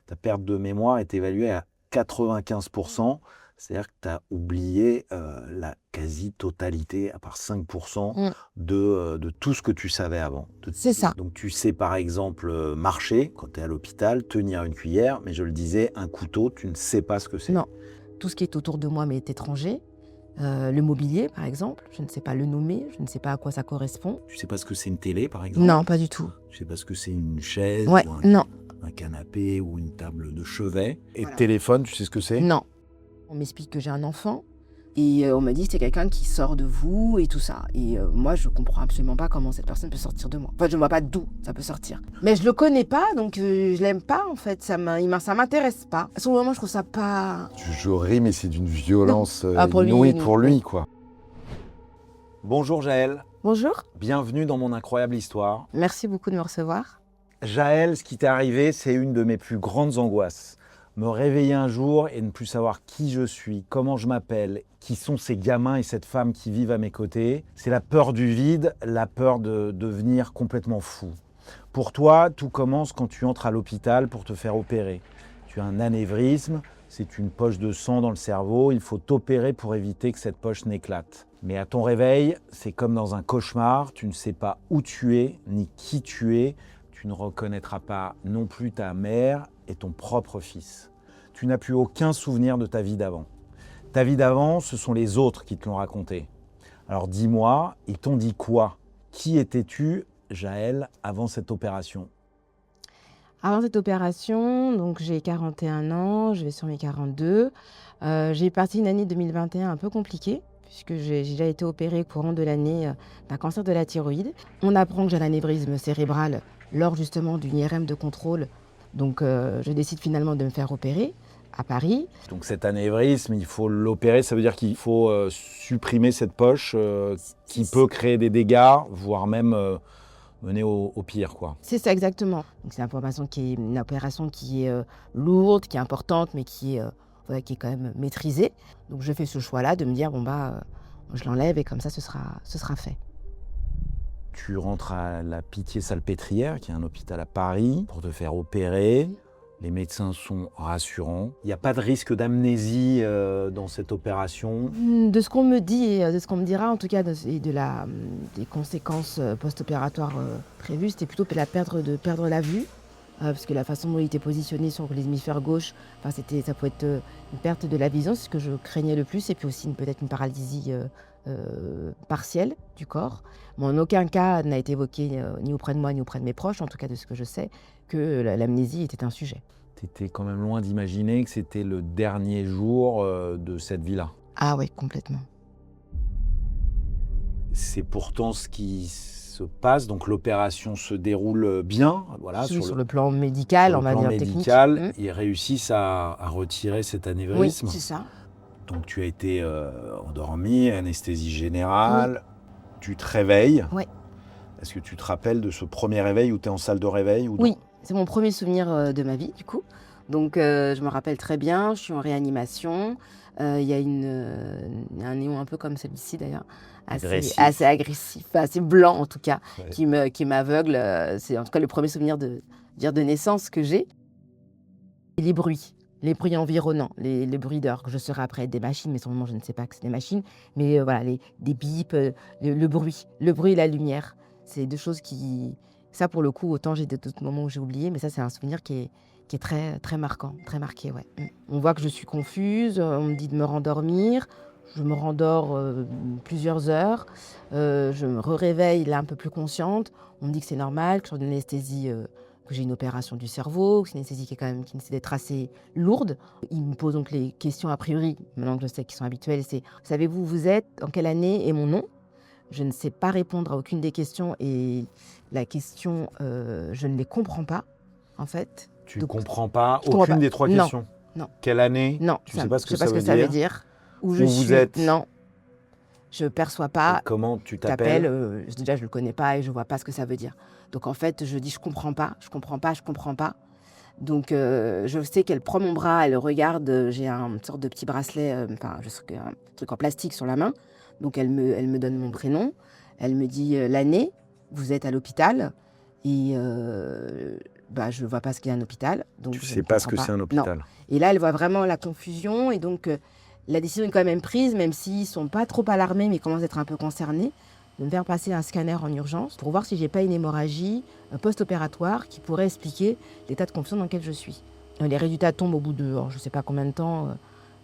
ta perte de mémoire est évaluée à 95%. C'est-à-dire que tu as oublié la quasi-totalité, à part 5%, Mm. de tout ce que tu savais avant. C'est ça. Donc tu sais par exemple marcher quand tu es à l'hôpital, tenir une cuillère, mais je le disais, un couteau, tu ne sais pas ce que c'est. Non. Tout ce qui est autour de moi m'est étranger. Le mobilier, par exemple, je ne sais pas le nommer, je ne sais pas à quoi ça correspond. Tu sais pas ce que c'est une télé par exemple? Non, pas du tout. Tu sais pas ce que c'est une chaise Ouais, ou non, un canapé ou une table de chevet. Et Voilà. téléphone, tu sais ce que c'est? non. On m'explique que j'ai un enfant et on m'a dit que c'est quelqu'un qui sort de vous et tout ça. Et moi, je comprends absolument pas comment cette personne peut sortir de moi. Enfin, je ne vois pas d'où ça peut sortir. Mais je le connais pas, donc je l'aime pas en fait. Ça m'intéresse pas. À ce moment, je trouve ça pas. Je ris, mais c'est d'une violence Pour lui, inouïe oui. pour lui, quoi. Bonjour Jaël, Bonjour. bienvenue dans mon incroyable histoire. Merci beaucoup de me recevoir. Jaël, ce qui t'est arrivé, c'est une de mes plus grandes angoisses. Me réveiller un jour et ne plus savoir qui je suis, comment je m'appelle, qui sont ces gamins et cette femme qui vivent à mes côtés. C'est la peur du vide, la peur de devenir complètement fou. Pour toi, tout commence quand tu entres à l'hôpital pour te faire opérer. Tu as un anévrisme, c'est une poche de sang dans le cerveau, il faut t'opérer pour éviter que cette poche n'éclate. Mais à ton réveil, c'est comme dans un cauchemar, tu ne sais pas où tu es, ni qui tu es, tu ne reconnaîtras pas non plus ta mère et ton propre fils. Tu n'as plus aucun souvenir de ta vie d'avant. Ta vie d'avant, ce sont les autres qui te l'ont raconté. Alors dis-moi, ils t'ont dit quoi? Qui étais-tu, Jaël, avant cette opération? Avant cette opération, donc j'ai 41 ans, je vais sur mes 42. J'ai passé une année 2021 un peu compliquée, puisque j'ai déjà été opérée courant de l'année d'un cancer de la thyroïde. On apprend que j'ai un anévrisme cérébral lors justement d'une IRM de contrôle. Donc je décide finalement de me faire opérer à Paris. Donc cet anévrisme, il faut l'opérer, ça veut dire qu'il faut supprimer cette poche qui peut créer des dégâts, voire même mener au pire, quoi. C'est ça exactement. Donc c'est une opération qui est lourde, qui est importante, mais voilà, qui est quand même maîtrisée. Donc je fais ce choix-là de me dire je l'enlève et comme ça ce sera fait. Tu rentres à la Pitié-Salpêtrière, qui est un hôpital à Paris, pour te faire opérer. Les médecins sont rassurants. Il n'y a pas de risque d'amnésie dans cette opération. De ce qu'on me dit et de ce qu'on me dira en tout cas des conséquences post-opératoires prévues, c'était plutôt de perdre la vue. Parce que la façon dont il était positionné sur l'hémisphère gauche, ça pouvait être une perte de la vision, c'est ce que je craignais le plus, et puis aussi peut-être une paralysie partielle du corps. Mais en aucun cas n'a été évoqué ni auprès de moi ni auprès de mes proches, en tout cas de ce que je sais, que l'amnésie était un sujet. Tu étais quand même loin d'imaginer que c'était le dernier jour de cette vie-là. Ah oui, complètement. C'est pourtant ce qui se passe, donc l'opération se déroule bien. Voilà, Sur le plan médical, sur on le va plan dire médical, technique. ils réussissent à retirer cet Oui, anévrisme. c'est ça. Donc tu as été endormi, anesthésie générale, tu te réveilles. Oui. Est-ce que tu te rappelles de ce premier réveil où tu es en salle de réveil ou Oui, c'est mon premier souvenir de ma vie, du coup. Donc, je me rappelle très bien, je suis en réanimation. Il y a un néon un peu comme celui-ci, d'ailleurs, Agressif. assez agressif, assez blanc en tout cas, Ouais. qui m'aveugle. C'est en tout cas le premier souvenir de naissance que j'ai. Et les bruits environnants, les bruits d'heures, que je saurais après être des machines, mais sur le moment, je ne sais pas que c'est des machines. Mais voilà, des bips, le bruit et la lumière. C'est deux choses qui... Ça, pour le coup, autant j'ai d'autres moments où j'ai oublié, mais ça, c'est un souvenir qui est très, très marquant, très marqué, ouais. On voit que je suis confuse, on me dit de me rendormir. Je me rendors plusieurs heures. Je me réveille là un peu plus consciente. On me dit que c'est normal, que je suis en anesthésie, que j'ai une opération du cerveau, que c'est une anesthésie qui nécessite d'être assez lourde. Il me pose donc les questions a priori, maintenant que je sais qu'ils sont habituelles, c'est « Savez-vous où vous êtes, en quelle année et mon nom ?» Je ne sais pas répondre à aucune des questions et la question, je ne les comprends pas, en fait. Tu ne comprends pas je comprends aucune pas. des trois Non, questions? non. Quelle année? Non, Tu ne sais pas ce je que sais pas ça ce que veut ça veut dire? dire. Où Où je vous suis. êtes? Non, je perçois pas. Et comment tu T'appelles, t'appelles? déjà je le connais pas et je vois pas ce que ça veut dire. Donc en fait, je dis je comprends pas. Donc je sais qu'elle prend mon bras, elle regarde, j'ai une sorte de petit bracelet, un truc en plastique sur la main. Donc elle me donne mon prénom, elle me dit l'année, vous êtes à l'hôpital et bah, je ne vois pas ce qu'est un hôpital. Donc Tu je sais ne pas ce que comprends c'est un Non. hôpital. Et là, elle voit vraiment la confusion. Et donc, la décision est quand même prise, même s'ils ne sont pas trop alarmés, mais commencent à être un peu concernés, de me faire passer un scanner en urgence pour voir si j'ai pas une hémorragie post-opératoire qui pourrait expliquer l'état de confusion dans lequel je suis. Les résultats tombent au bout de, je ne sais pas combien de temps,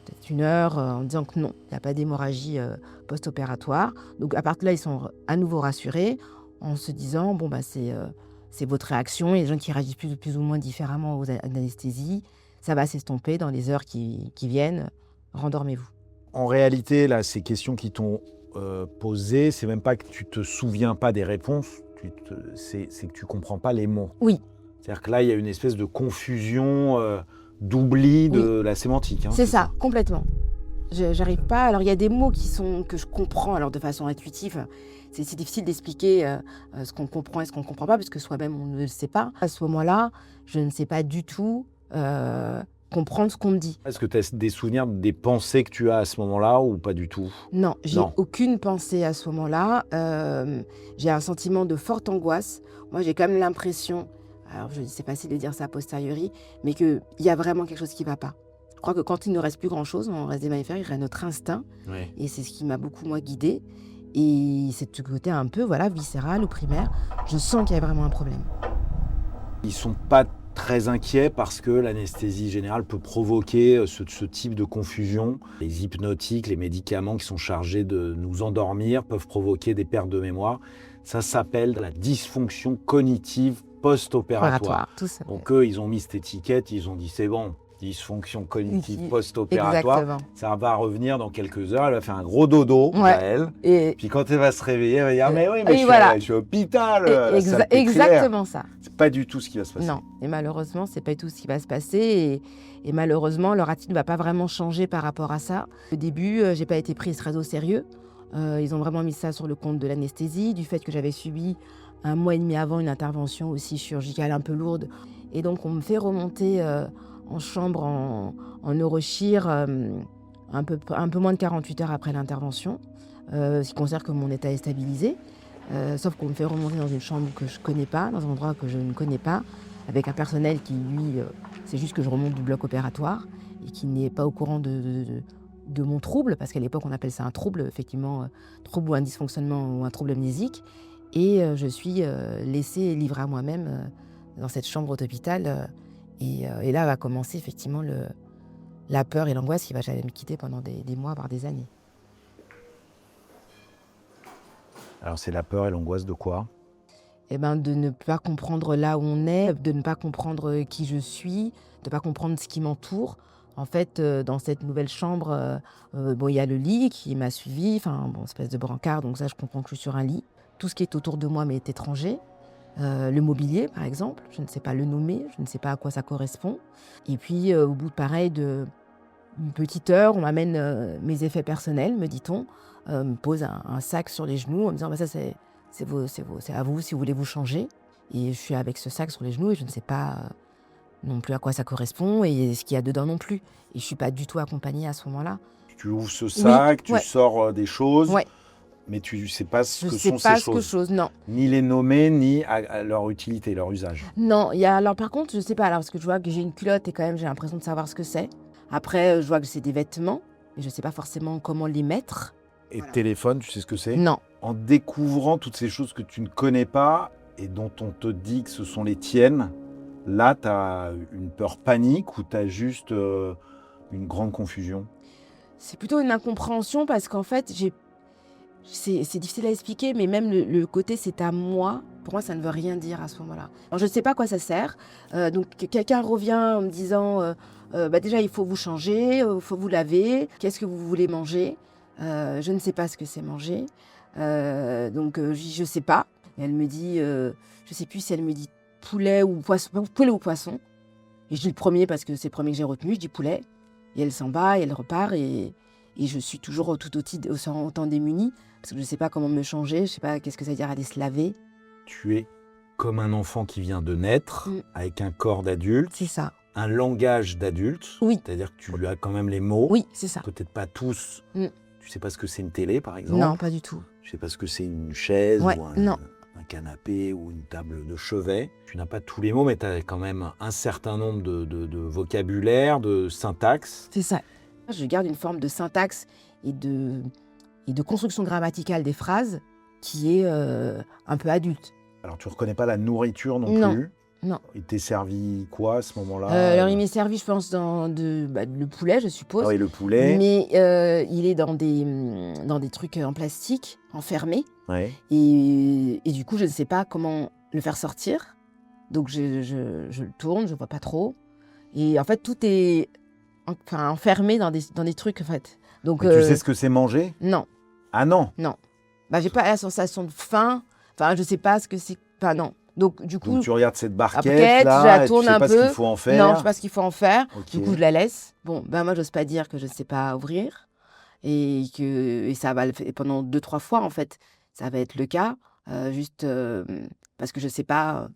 peut-être 1 heure, en disant que non, il n'y a pas d'hémorragie post-opératoire. Donc, à partir de là, ils sont à nouveau rassurés en se disant, bon, bah, c'est votre réaction. Il y a des gens qui réagissent plus ou moins différemment aux anesthésies. Ça va s'estomper dans les heures qui viennent. Rendormez-vous. En réalité, là, ces questions qui t'ont posées, c'est même pas que tu te souviens pas des réponses, c'est que tu comprends pas les mots. Oui. C'est-à-dire que là, il y a une espèce de confusion, d'oubli de la sémantique. Hein, c'est ça, complètement. J'arrive pas. Alors, il y a des mots que je comprends alors de façon intuitive. C'est difficile d'expliquer ce qu'on comprend et ce qu'on ne comprend pas, parce que soi-même, on ne le sait pas. À ce moment-là, je ne sais pas du tout comprendre ce qu'on me dit. Est-ce que tu as des souvenirs des pensées que tu as à ce moment-là ou pas du tout? Non, j'ai Non. aucune pensée à ce moment-là. J'ai un sentiment de forte angoisse. Moi, j'ai quand même l'impression, alors c'est facile de dire ça a posteriori, mais qu'il y a vraiment quelque chose qui ne va pas. Je crois que quand il ne reste plus grand-chose, on reste des mammifères, il reste notre instinct. Oui. Et c'est ce qui m'a beaucoup, moi, guidée. Et c'est ce côté un peu viscéral ou primaire. Je sens qu'il y a vraiment un problème. Ils sont pas très inquiets parce que l'anesthésie générale peut provoquer ce type de confusion. Les hypnotiques, les médicaments qui sont chargés de nous endormir peuvent provoquer des pertes de mémoire. Ça s'appelle la dysfonction cognitive post-opératoire. Tout ça. Donc eux, ils ont mis cette étiquette, ils ont dit c'est bon, dysfonction cognitive post-opératoire. Exactement. Ça va revenir dans quelques heures, elle va faire un gros dodo, elle. Et Puis quand elle va se réveiller, elle va dire mais oui, mais je suis à l'hôpital. exactement ça. C'est pas du tout ce qui va se passer. Non, et malheureusement, c'est pas du tout ce qui va se passer. Et malheureusement, leur attitude ne va pas vraiment changer par rapport à ça. Au début, j'ai pas été prise très au sérieux. Ils ont vraiment mis ça sur le compte de l'anesthésie, du fait que j'avais subi 1 mois et demi avant une intervention aussi chirurgicale un peu lourde. Et donc, on me fait remonter en chambre en neurochir un peu moins de 48 heures après l'intervention, ce qui considère que mon état est stabilisé. Sauf qu'on me fait remonter dans une chambre que je ne connais pas, dans un endroit que je ne connais pas, avec un personnel qui, lui, c'est juste que je remonte du bloc opératoire et qui n'est pas au courant de mon trouble, parce qu'à l'époque, on appelle ça un trouble, effectivement, trouble ou un dysfonctionnement ou un trouble amnésique. Et je suis laissée livrée à moi-même dans cette chambre d'hôpital. Et là va commencer effectivement la peur et l'angoisse qui va jamais me quitter pendant des mois, voire des années. Alors c'est la peur et l'angoisse de quoi? Eh ben, de ne pas comprendre là où on est, de ne pas comprendre qui je suis, de ne pas comprendre ce qui m'entoure. En fait, dans cette nouvelle chambre, il y a le lit qui m'a suivi, espèce de brancard, donc ça, je comprends que je suis sur un lit. Tout ce qui est autour de moi m'est étranger. Le mobilier, par exemple, je ne sais pas le nommer, je ne sais pas à quoi ça correspond. Et puis, au bout d'une petite heure, on m'amène mes effets personnels, me dit-on, me pose un sac sur les genoux en me disant ça, c'est à vous si vous voulez vous changer. Et je suis avec ce sac sur les genoux et je ne sais pas non plus à quoi ça correspond et ce qu'il y a dedans non plus. Et je ne suis pas du tout accompagnéée à ce moment-là. Tu ouvres ce sac, tu sors des choses, ouais. Mais tu ne sais pas ce que sont ces choses. Je ne sais pas ce que non. Ni les nommer, ni à leur utilité, leur usage. Non, alors par contre, je ne sais pas, parce que je vois que j'ai une culotte et quand même j'ai l'impression de savoir ce que c'est. Après, je vois que c'est des vêtements, mais je ne sais pas forcément comment les mettre. Et téléphone, tu sais ce que c'est? Non. En découvrant toutes ces choses que tu ne connais pas et dont on te dit que ce sont les tiennes, là, tu as une peur panique ou tu as juste une grande confusion? C'est plutôt une incompréhension parce qu'en fait, c'est difficile à expliquer, mais même le côté c'est à moi, pour moi, ça ne veut rien dire à ce moment-là. Alors, je ne sais pas à quoi ça sert. Donc, quelqu'un revient en me disant déjà, il faut vous changer, il faut vous laver. Qu'est-ce que vous voulez manger? Je ne sais pas ce que c'est manger. Donc, je ne sais pas. Et elle me dit, je ne sais plus si elle me dit poulet ou poisson. Et je dis le premier parce que c'est le premier que j'ai retenu. Je dis poulet. Et elle s'en bat et elle repart. Et je suis toujours autant démunie. Parce que je ne sais pas comment me changer. Je ne sais pas qu'est-ce que ça veut dire aller se laver. Tu es comme un enfant qui vient de naître, avec un corps d'adulte. C'est ça. Un langage d'adulte. Oui. C'est-à-dire que tu as quand même les mots. Oui, c'est ça. Peut-être pas tous. Tu sais pas ce que c'est une télé, par exemple? Non, pas du tout. Je sais pas ce que c'est une chaise ouais, ou non. un un canapé ou une table de chevet. Tu n'as pas tous les mots, mais tu as quand même un certain nombre de vocabulaire, de syntaxe. C'est ça. Je garde une forme de syntaxe et de construction grammaticale des phrases qui est un peu adulte. Alors, tu ne reconnais pas la nourriture non Non, plus? non. Il t'est servi quoi à ce moment-là? Alors, il m'est servi, je pense, le poulet, je suppose. Ah oui, le poulet. Mais il est dans des trucs en plastique, enfermés. Ouais. Et du coup, je ne sais pas comment le faire sortir. Donc, je le tourne, je ne vois pas trop. Et en fait, tout est enfermé dans des trucs, en fait. Donc, Mais tu sais ce que c'est manger? Non, Ah non! non. J'ai pas la sensation de faim. Enfin, je sais pas ce que c'est. Enfin, non. Donc, du coup, Donc tu regardes cette barquette, barquette là, je la et tourne tu sais un pas peu. ce qu'il faut en faire. Non, je sais pas ce qu'il faut en faire. Ok. Du coup, je la laisse. Bon, moi, j'ose pas dire que je ne sais pas ouvrir. Et ça va pendant 2-3 fois, en fait. Ça va être le cas. Juste parce que je sais pas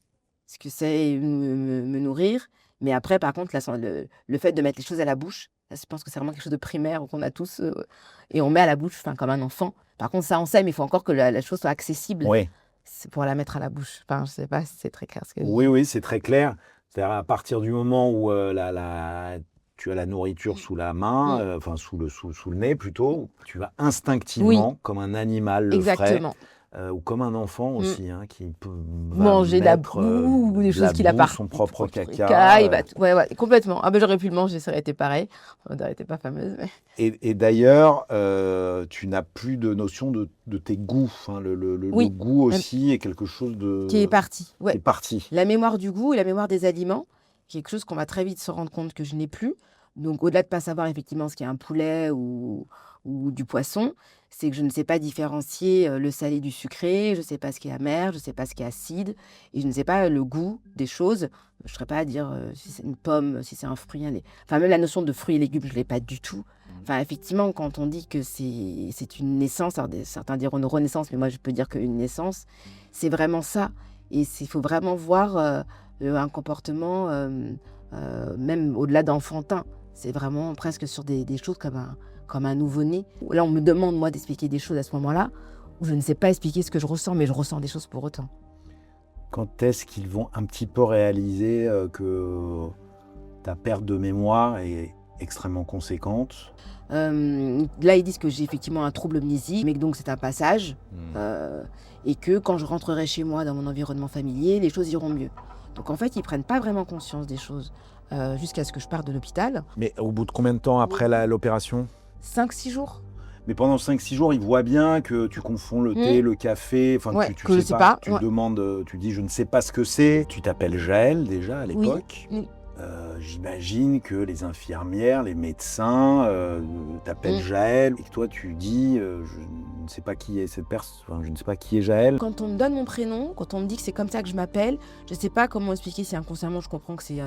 ce que c'est me nourrir. Mais après, par contre, le fait de mettre les choses à la bouche, ça, je pense que c'est vraiment quelque chose de primaire qu'on a tous. Et on met à la bouche, comme un enfant. Par contre, ça, on sait, mais il faut encore que la chose soit accessible. Oui. C'est pour la mettre à la bouche. Enfin, je sais pas si c'est très clair ce que je dis. Oui, c'est très clair. C'est-à-dire à partir du moment où tu as la nourriture sous la main, enfin sous le nez plutôt, tu vas instinctivement, comme un animal le ferait, Exactement. ou comme un enfant aussi, qui peut Manger de la mettre, boue ou des choses qu'il a boue, pas. son propre caca. Il va ouais, complètement. Ah ben j'aurais pu le manger, ça aurait été pareil. On n'aurait été pas fameuse. Mais... Et d'ailleurs, tu n'as plus de notion de tes goûts. Hein. Le goût aussi est quelque chose qui est parti. Ouais. Qui est parti. La mémoire du goût et la mémoire des aliments, quelque chose qu'on va très vite se rendre compte que je n'ai plus. Donc au-delà de ne pas savoir effectivement ce qu'est un poulet ou du poisson, c'est que je ne sais pas différencier le salé du sucré, je ne sais pas ce qui est amer, je ne sais pas ce qui est acide, et je ne sais pas le goût des choses. Je ne serais pas à dire si c'est une pomme, si c'est un fruit. Enfin, même la notion de fruits et légumes, je ne l'ai pas du tout. Enfin, effectivement, quand on dit que c'est une naissance, alors certains diront une renaissance, mais moi je peux dire qu'une naissance, c'est vraiment ça. Et il faut vraiment voir un comportement, même au-delà d'enfantin. C'est vraiment presque sur des choses comme un nouveau-né. Là, on me demande, moi, d'expliquer des choses à ce moment-là, où je ne sais pas expliquer ce que je ressens, mais je ressens des choses pour autant. Quand est-ce qu'ils vont un petit peu réaliser que ta perte de mémoire est extrêmement conséquente? Là, ils disent que j'ai effectivement un trouble amnésique, mais que donc c'est un passage, et que quand je rentrerai chez moi, dans mon environnement familier, les choses iront mieux. Donc en fait, ils ne prennent pas vraiment conscience des choses jusqu'à ce que je parte de l'hôpital. Mais au bout de combien de temps après l'opération? 5-6 jours. Mais pendant 5-6 jours, ils voient bien que tu confonds le thé, le café, enfin tu sais pas, tu demandes, tu dis je ne sais pas ce que c'est. Tu t'appelles Jaël déjà à l'époque. Oui. J'imagine que les infirmières, les médecins t'appellent Jaël et que toi tu dis je ne sais pas qui est cette personne, enfin, je ne sais pas qui est Jaël. Quand on me donne mon prénom, quand on me dit que c'est comme ça que je m'appelle, je ne sais pas comment expliquer si inconsciemment je comprends que c'est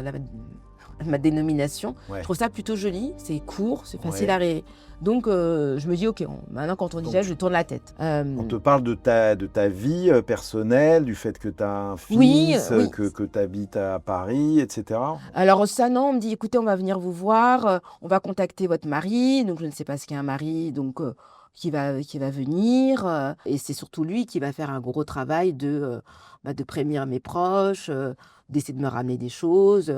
ma dénomination. Ouais. Je trouve ça plutôt joli, c'est court, c'est facile à rire. Donc je me dis ok, maintenant quand on dit Jaël, je tourne la tête. On te parle de ta vie personnelle, du fait que tu as un fils, que tu habites à Paris, etc. Alors ça non, on me dit écoutez, on va venir vous voir, on va contacter votre mari, donc je ne sais pas ce qu'est un mari, donc qui va venir, et c'est surtout lui qui va faire un gros travail de prévenir mes proches, d'essayer de me ramener des choses,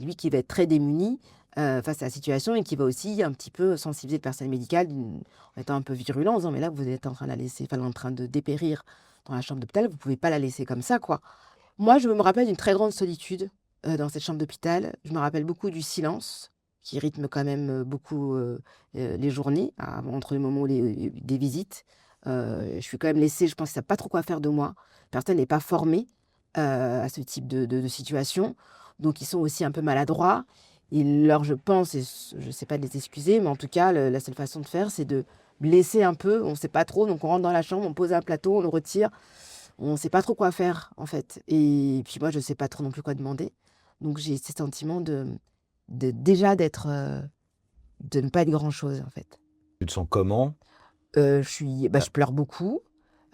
lui qui va être très démuni face à la situation et qui va aussi un petit peu sensibiliser le personnel médical en étant un peu virulent, en disant mais là vous êtes en train de la laisser, en train de dépérir dans la chambre d'hôpital, vous ne pouvez pas la laisser comme ça quoi. Moi je me rappelle d'une très grande solitude dans cette chambre d'hôpital, je me rappelle beaucoup du silence qui rythme quand même beaucoup les journées, entre le moment des visites. Je suis quand même laissée, je pense qu'ils ne savent pas trop quoi faire de moi. Personne n'est pas formé à ce type de situation. Donc, ils sont aussi un peu maladroits. Et je pense, et je ne sais pas de les excuser, mais en tout cas, la seule façon de faire, c'est de me laisser un peu. On ne sait pas trop, donc on rentre dans la chambre, on pose un plateau, on le retire. On ne sait pas trop quoi faire, en fait. Et puis moi, je ne sais pas trop non plus quoi demander. Donc, j'ai ce sentiment de ne pas être grand-chose, en fait. Tu te sens comment? Je pleure beaucoup.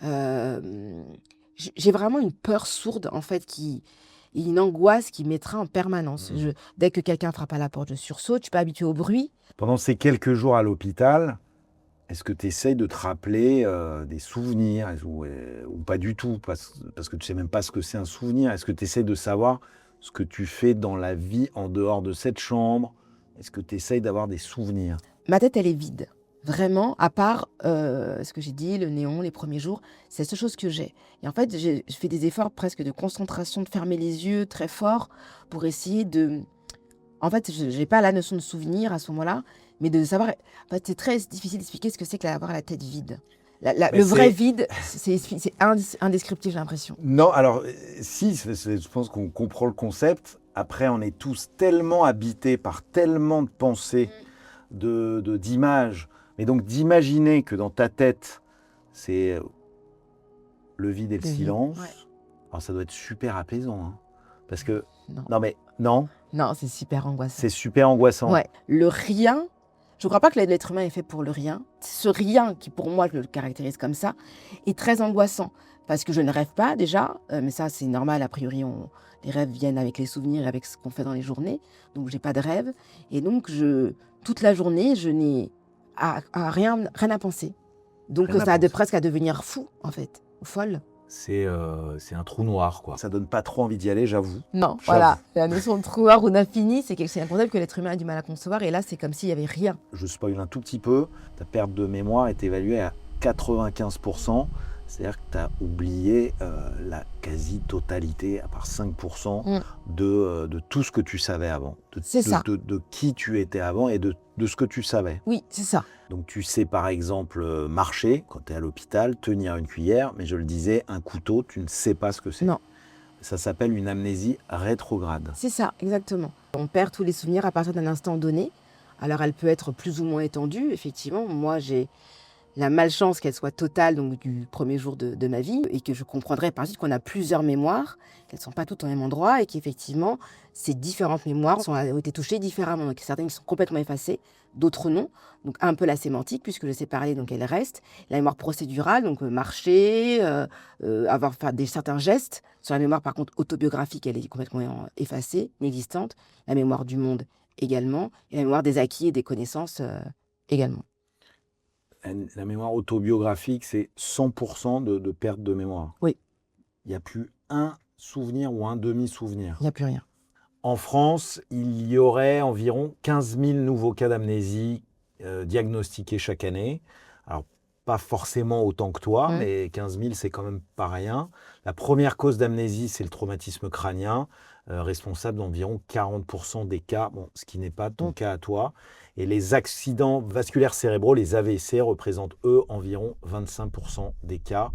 J'ai vraiment une peur sourde, en fait, une angoisse qui m'étreint en permanence. Dès que quelqu'un frappe à la porte, je sursaute. Je ne suis pas habituée au bruit. Pendant ces quelques jours à l'hôpital, Est-ce que tu essayes de te rappeler des souvenirs ou pas du tout, parce que tu sais même pas ce que c'est un souvenir? Est-ce que tu essayes de savoir ce que tu fais dans la vie en dehors de cette chambre? Est-ce que tu essayes d'avoir des souvenirs? Ma tête, elle est vide. Vraiment, à part ce que j'ai dit, le néon, les premiers jours, c'est la seule chose que j'ai. Et en fait, je fais des efforts presque de concentration, de fermer les yeux très fort pour essayer de... En fait, je n'ai pas la notion de souvenir à ce moment-là, mais de savoir... En fait, c'est très difficile d'expliquer ce que c'est que d'avoir la tête vide. Mais Le vrai c'est... vide, c'est indescriptible, j'ai l'impression. Non, alors si, je pense qu'on comprend le concept. Après, on est tous tellement habités par tellement de pensées, d'images, mais donc d'imaginer que dans ta tête, c'est le vide et le Le vide, silence. ouais. Alors ça doit être super apaisant, hein, parce que Non, non mais non, non, c'est super angoissant. c'est super angoissant. Ouais, le rien, je ne crois pas que l'être humain est fait pour le rien. Ce rien qui, pour moi, je le caractérise comme ça, est très angoissant. Parce que je ne rêve pas déjà, mais ça c'est normal, a priori, les rêves viennent avec les souvenirs, avec ce qu'on fait dans les journées. Donc j'ai pas de rêve. Et donc toute la journée, je n'ai rien à penser. Donc Rien à ça a penser. presque à devenir fou, en fait, ou folle. C'est un trou noir, quoi. Ça donne pas trop envie d'y aller, j'avoue. Non, J'avoue. voilà, la notion de trou noir ou d'infini, c'est un concept que l'être humain a du mal à concevoir. Et là, c'est comme s'il n'y avait rien. Je spoil un tout petit peu, ta perte de mémoire est évaluée à 95%, c'est-à-dire que tu as oublié la quasi-totalité, à part 5%, de tout ce que tu savais avant, C'est ça. de qui tu étais avant et de ce que tu savais. Oui, c'est ça. Donc tu sais par exemple marcher quand tu es à l'hôpital, tenir une cuillère, mais je le disais, un couteau, tu ne sais pas ce que c'est. Non. Ça s'appelle une amnésie rétrograde. C'est ça, exactement. On perd tous les souvenirs à partir d'un instant donné. Alors, elle peut être plus ou moins étendue, effectivement. Moi, j'ai la malchance qu'elle soit totale, donc du premier jour de ma vie, et que je comprendrai par la suite qu'on a plusieurs mémoires, qu'elles ne sont pas toutes au même endroit, et qu'effectivement, ces différentes mémoires ont été touchées différemment. Donc, certaines qui sont complètement effacées, d'autres non. Donc, un peu la sémantique, puisque je sais parler, donc elle reste. La mémoire procédurale, donc marcher, certains gestes. Sur la mémoire, par contre, autobiographique, elle est complètement effacée, inexistante. La mémoire du monde également. Et la mémoire des acquis et des connaissances également. La mémoire autobiographique, c'est 100% de perte de mémoire. Oui. Il n'y a plus un souvenir ou un demi-souvenir. Il n'y a plus rien. En France, il y aurait environ 15 000 nouveaux cas d'amnésie diagnostiqués chaque année. Alors, pas forcément autant que toi, mais 15 000, c'est quand même pas rien. La première cause d'amnésie, c'est le traumatisme crânien, responsable d'environ 40% des cas, ce qui n'est pas ton cas à toi. Et les accidents vasculaires cérébraux, les AVC, représentent, eux, environ 25% des cas.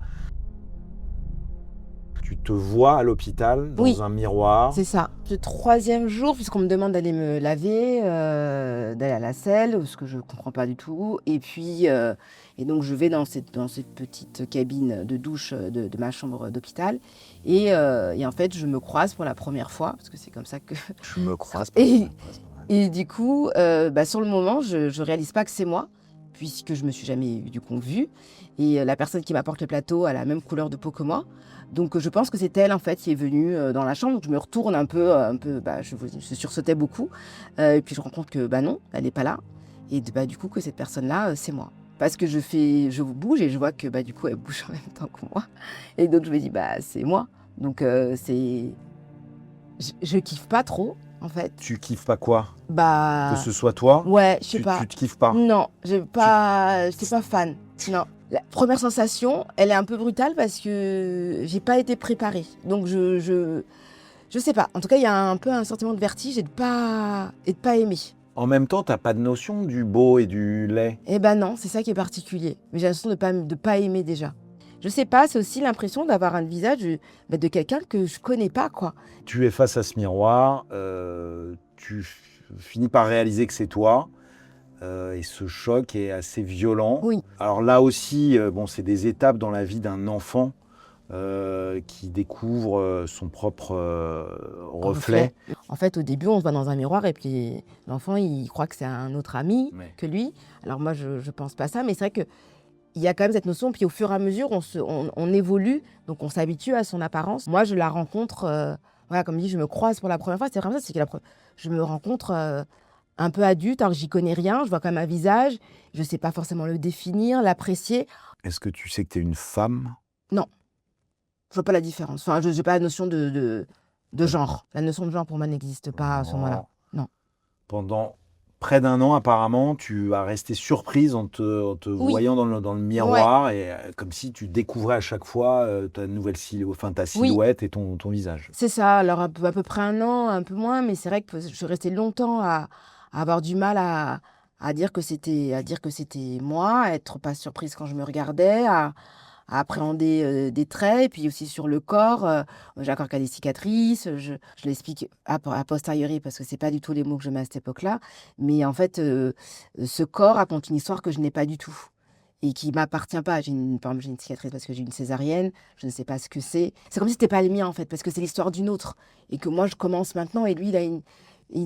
Tu te vois à l'hôpital, dans un miroir. C'est ça. Le troisième jour, puisqu'on me demande d'aller me laver, d'aller à la selle, ce que je ne comprends pas du tout. Et puis, et donc je vais dans cette petite cabine de douche de ma chambre d'hôpital. Et en fait, je me croise pour la première fois, parce que c'est comme ça que... Je me croise. Et du coup, sur le moment, je ne réalise pas que c'est moi, puisque je ne me suis jamais du coup vue. Et la personne qui m'apporte le plateau a la même couleur de peau que moi. Donc je pense que c'est elle en fait qui est venue dans la chambre. Donc je me retourne un peu, je sursautais beaucoup. Et puis je rends compte que non, elle n'est pas là. Et du coup que cette personne-là, c'est moi. Parce que je bouge et je vois que du coup elle bouge en même temps que moi. Et donc je me dis c'est moi. Donc je kiffe pas trop. En fait. Tu kiffes pas quoi? Que ce soit toi? Ouais, je sais pas. Tu te kiffes pas? Non, j'étais pas fan. Non. La première sensation, elle est un peu brutale parce que j'ai pas été préparée. Donc je sais pas. En tout cas, il y a un peu un sentiment de vertige et de pas aimer. En même temps, t'as pas de notion du beau et du laid. Eh ben non, c'est ça qui est particulier. Mais j'ai l'impression de pas aimer déjà. Je sais pas, c'est aussi l'impression d'avoir un visage de quelqu'un que je connais pas, quoi. Tu es face à ce miroir, tu finis par réaliser que c'est toi, et ce choc est assez violent. Oui. Alors là aussi, c'est des étapes dans la vie d'un enfant qui découvre son propre reflet. En fait, au début, on se voit dans un miroir et puis l'enfant, il croit que c'est un autre ami que lui. Alors moi, je pense pas ça, mais c'est vrai que il y a quand même cette notion, puis au fur et à mesure, on évolue, donc on s'habitue à son apparence. Moi, je la rencontre, comme dit, je me croise pour la première fois, c'est vraiment ça, c'est que je me rencontre un peu adulte, alors j'y connais rien, je vois quand même un visage, je ne sais pas forcément le définir, l'apprécier. Est-ce que tu sais que tu es une femme? Non, je vois pas la différence. Enfin, je n'ai pas la notion de genre. La notion de genre, pour moi, n'existe pas à ce moment-là. Non. Pendant près d'un an, apparemment, tu as resté surprise en te Oui. voyant dans le miroir, et comme si tu découvrais à chaque fois ta nouvelle silhouette, enfin ta silhouette et ton visage. C'est ça, alors à peu près un an, un peu moins, mais c'est vrai que je suis restée longtemps à avoir du mal à dire que c'était moi, à être pas surprise quand je me regardais, à appréhender des traits, et puis aussi sur le corps. J'ai encore qu'à des cicatrices, je l'explique a posteriori parce que c'est pas du tout les mots que je mets à cette époque-là, mais en fait, ce corps raconte une histoire que je n'ai pas du tout et qui m'appartient pas. Par exemple, j'ai une cicatrice parce que j'ai eu une césarienne, je ne sais pas ce que c'est. C'est comme si c'était pas les miens en fait, parce que c'est l'histoire d'une autre et que moi je commence maintenant et lui il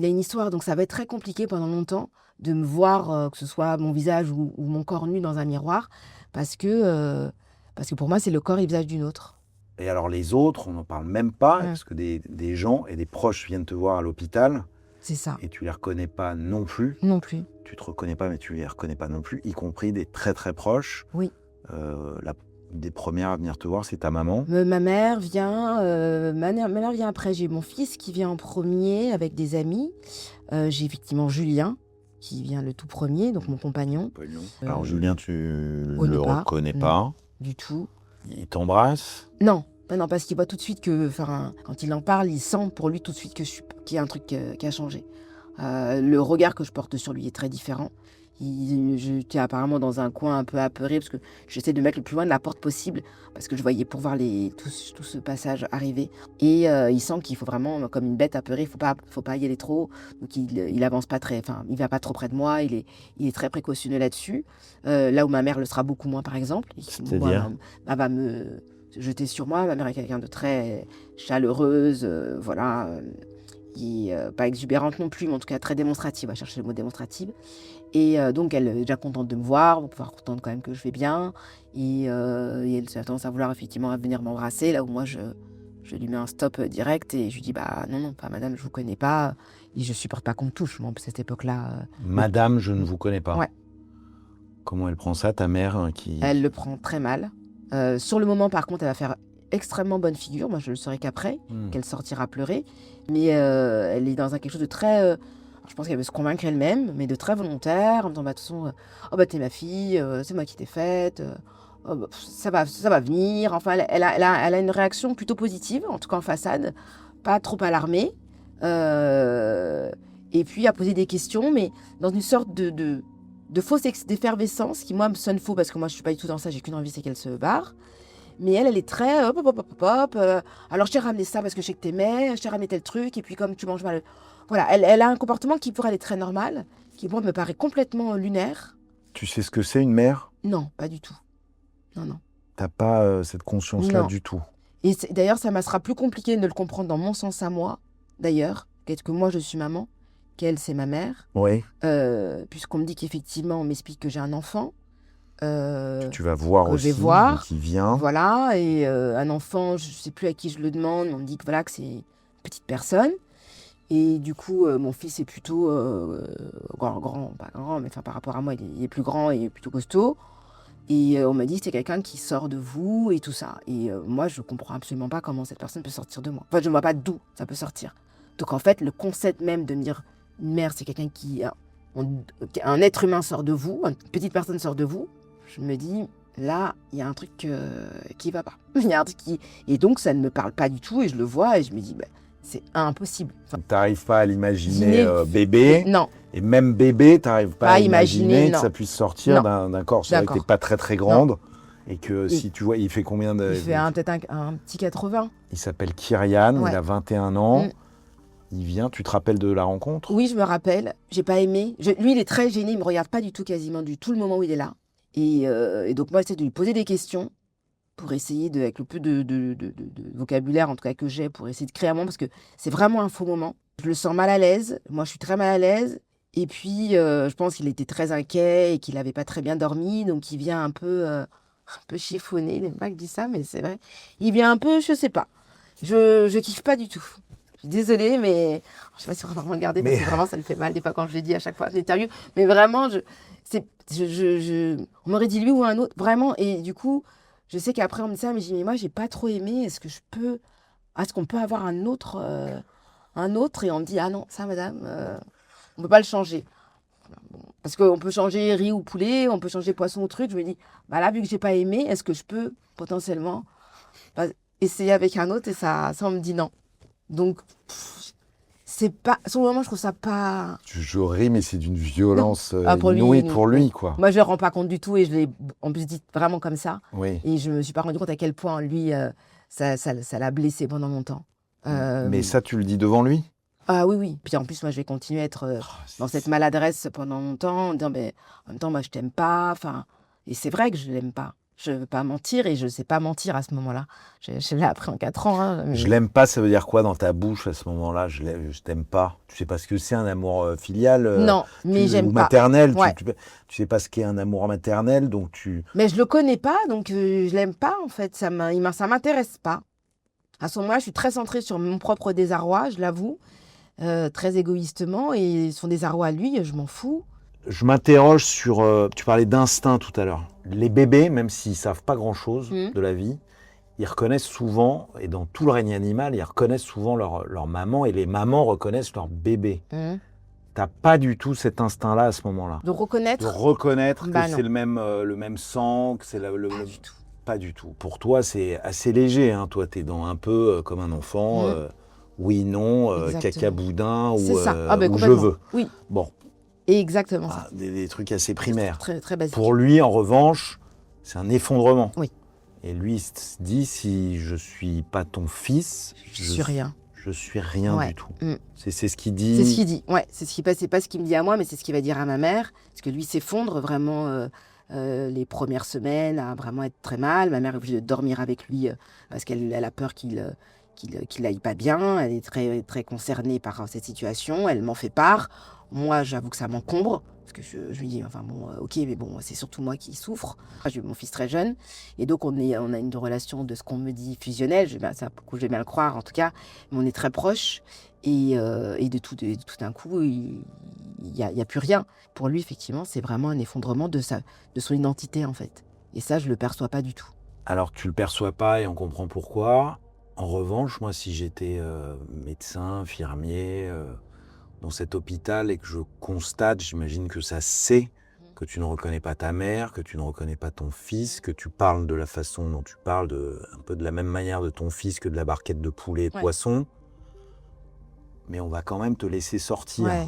a une histoire, donc ça va être très compliqué pendant longtemps de me voir, que ce soit mon visage ou mon corps nu dans un miroir, parce que pour moi c'est le corps et le visage d'une autre. Et alors les autres, on n'en parle même pas, Ouais. parce que des gens et des proches viennent te voir à l'hôpital C'est ça. et tu les reconnais pas non plus. Non plus. Tu te reconnais pas, mais tu les reconnais pas non plus, y compris des très très proches. Oui. Une des premières à venir te voir, c'est ta maman. Ma mère vient, ma mère vient après. J'ai mon fils qui vient en premier avec des amis. J'ai effectivement Julien qui vient le tout premier, donc mon compagnon. Alors Julien, tu connais le pas, reconnais non. pas. Du tout. Il t'embrasse. Non, non, parce qu'il voit tout de suite que, quand il en parle, il sent pour lui tout de suite qu'il y a un truc qui a changé. Le regard que je porte sur lui est très différent. J'étais apparemment dans un coin un peu apeuré parce que j'essaie de me mettre le plus loin de la porte possible parce que je voyais pour voir tout ce passage arriver. Et il sent qu'il faut vraiment, comme une bête apeurée, faut pas y aller trop. Donc il avance pas très, il va pas trop près de moi. Il est très précautionneux là-dessus. Là où ma mère le sera beaucoup moins, par exemple. Et qui, C'est-à-dire elle va me jeter sur moi. Ma mère est quelqu'un de très chaleureuse, voilà. Pas exubérante non plus, mais en tout cas très démonstrative. Elle va chercher le mot démonstrative. Et donc, elle est déjà contente de me voir, donc contente quand même que je vais bien. Et elle a tendance à vouloir effectivement venir m'embrasser, là où moi, je lui mets un stop direct et je lui dis, bah non, pas madame, je vous connais pas. Et je supporte pas qu'on me touche, moi, à cette époque-là. Madame, je ne vous connais pas. Ouais. Comment elle prend ça, ta mère Elle le prend très mal. Sur le moment, par contre, elle va faire extrêmement bonne figure. Moi, je le saurai qu'après, qu'elle sortira pleurer. Mais elle est dans quelque chose de très... je pense qu'elle veut se convaincre elle-même, mais de très volontaire, en me disant, bah, de toute façon, oh, bah, t'es ma fille, c'est moi qui t'ai faite, oh, bah, ça va venir. Enfin, elle a une réaction plutôt positive, en tout cas en façade, pas trop alarmée. Et puis à poser des questions, mais dans une sorte de fausse d'effervescence qui, moi, me sonne faux, parce que moi, je suis pas du tout dans ça, j'ai qu'une envie, c'est qu'elle se barre. Mais elle est très hop, hop, hop, hop, hop. Alors, je t'ai ramené ça parce que je sais que t'aimais, je t'ai ramené tel truc, et puis comme tu manges mal. Voilà, elle a un comportement qui pour elle est très normal, qui moi me paraît complètement lunaire. Tu sais ce que c'est une mère? Non, pas du tout. Non. T'as pas cette conscience-là Non. du tout. Et d'ailleurs, ça sera plus compliqué de le comprendre dans mon sens à moi, d'ailleurs, que moi je suis maman, qu'elle c'est ma mère. Oui. Puisqu'on me dit qu'effectivement, on m'explique que j'ai un enfant. Tu vas voir que aussi, je vais voir, qui vient. Voilà, et un enfant, je sais plus à qui je le demande, mais on me dit que voilà, que c'est une petite personne. Et du coup, mon fils est plutôt grand, pas grand, mais par rapport à moi, il est plus grand et plutôt costaud. Et on m'a dit c'est quelqu'un qui sort de vous et tout ça. Et moi, je comprends absolument pas comment cette personne peut sortir de moi. Enfin, je ne vois pas d'où ça peut sortir. Donc en fait, le concept même de me dire une mère, c'est quelqu'un un être humain sort de vous, une petite personne sort de vous. Je me dis, là, il y a un truc qui va pas. Il y a un truc qui... Et donc, ça ne me parle pas du tout, et je le vois, et je me dis, bah, c'est impossible. T'arrives pas à l'imaginer bébé. Non. Et même bébé, t'arrives pas à imaginer que non. ça puisse sortir d'un corps. C'est vrai que t'es pas très très grande. Non. Et que si tu vois, il fait combien de... Il fait peut-être un petit 80. Il s'appelle Kyrian, Ouais. il a 21 ans. Il vient, tu te rappelles de la rencontre? Oui, je me rappelle. J'ai pas aimé. Lui, il est très gêné, il me regarde pas du tout, quasiment du tout le moment où il est là. Et donc moi, j'essaie de lui poser des questions pour essayer, avec le peu de vocabulaire, en tout cas que j'ai, pour essayer de créer un moment, parce que c'est vraiment un faux moment. Je le sens mal à l'aise, moi je suis très mal à l'aise, et puis je pense qu'il était très inquiet et qu'il n'avait pas très bien dormi, donc il vient un peu chiffonné, il n'aime pas que je dise ça, mais c'est vrai. Il vient un peu, je sais pas, je kiffe pas du tout. suis désolée, mais je ne sais pas si on va vraiment le garder, parce que vraiment, ça me fait mal des fois quand je l'ai dit à chaque fois à l'interview. Mais vraiment, on m'aurait dit lui ou un autre, vraiment. Et du coup, je sais qu'après, on me dit ça, mais je dis, mais moi, j'ai pas trop aimé. Est-ce qu'on peut avoir un autre? Et on me dit, ah non, ça, madame, on ne peut pas le changer. Bon, parce qu'on peut changer riz ou poulet, on peut changer poisson ou truc. Je me dis, bah là, vu que j'ai pas aimé, est-ce que je peux potentiellement essayer avec un autre? Et ça on me dit non. Donc, c'est pas. Sur le moment, je trouve ça pas. Je ris, mais c'est d'une violence Pour inouïe lui, pour lui, quoi. Moi, je ne me rends pas compte du tout et je l'ai en plus dit vraiment comme ça. Oui. Et je me suis pas rendu compte à quel point lui, ça l'a blessé pendant longtemps. Mais ça, tu le dis devant lui? Ah oui, oui. Puis en plus, moi, je vais continuer à être dans cette maladresse pendant longtemps, en disant, mais en même temps, moi, je t'aime pas. Enfin, et c'est vrai que je l'aime pas. Je ne veux pas mentir et je ne sais pas mentir à ce moment-là. Je l'ai appris en 4 ans. Hein, mais... Je l'aime pas, ça veut dire quoi dans ta bouche à ce moment-là? Je t'aime pas. Tu sais pas ce que c'est un amour filial non, mais j'aime pas. Maternel. Ouais. Tu sais pas ce qu'est un amour maternel, donc tu. Mais je le connais pas, donc je l'aime pas en fait. Ça m'intéresse pas. À ce moment-là, je suis très centrée sur mon propre désarroi, je l'avoue, très égoïstement, et son désarroi à lui, je m'en fous. Je m'interroge sur. Tu parlais d'instinct tout à l'heure. Les bébés, même s'ils savent pas grand-chose de la vie, ils reconnaissent souvent, et dans tout le règne animal, ils reconnaissent souvent leur maman, et les mamans reconnaissent leur bébé. T'as pas du tout cet instinct-là à ce moment-là. De reconnaître que c'est le même sang, que c'est Pas du tout. Pas du tout. Pour toi, c'est assez léger. Hein. Toi, t'es dans un peu comme un enfant. Oui, non, caca boudin ou, ou je veux. Oui. Bon. Exactement ça. Des trucs assez primaires. Très, très basique. Pour lui, en revanche, c'est un effondrement. Oui. Et lui, il se dit, si je suis pas ton fils, je suis rien. Je suis rien du tout. C'est ce qu'il dit. C'est ce qu'il dit. Ouais, c'est ce qui passe. C'est pas ce qu'il me dit à moi, mais c'est ce qu'il va dire à ma mère, parce que lui s'effondre vraiment. Les premières semaines à vraiment être très mal. Ma mère est obligée de dormir avec lui parce qu'elle a peur qu'il aille pas bien. Elle est très, très concernée par cette situation. Elle m'en fait part. Moi, j'avoue que ça m'encombre. Parce que je lui dis, enfin bon, ok, mais bon, c'est surtout moi qui souffre. J'ai eu mon fils très jeune. Et donc, on a une relation de ce qu'on me dit fusionnelle. Je vais bien le croire, en tout cas. Mais on est très proches. Et de tout d'un coup, il y a plus rien. Pour lui, effectivement, c'est vraiment un effondrement de son identité, en fait. Et ça, je le perçois pas du tout. Alors, tu le perçois pas et on comprend pourquoi. En revanche, moi, si j'étais médecin, infirmier, dans cet hôpital et que je constate, j'imagine que ça sait que tu ne reconnais pas ta mère, que tu ne reconnais pas ton fils, que tu parles de la façon dont tu parles, un peu de la même manière de ton fils que de la barquette de poulet et de poisson. Mais on va quand même te laisser sortir. Ouais.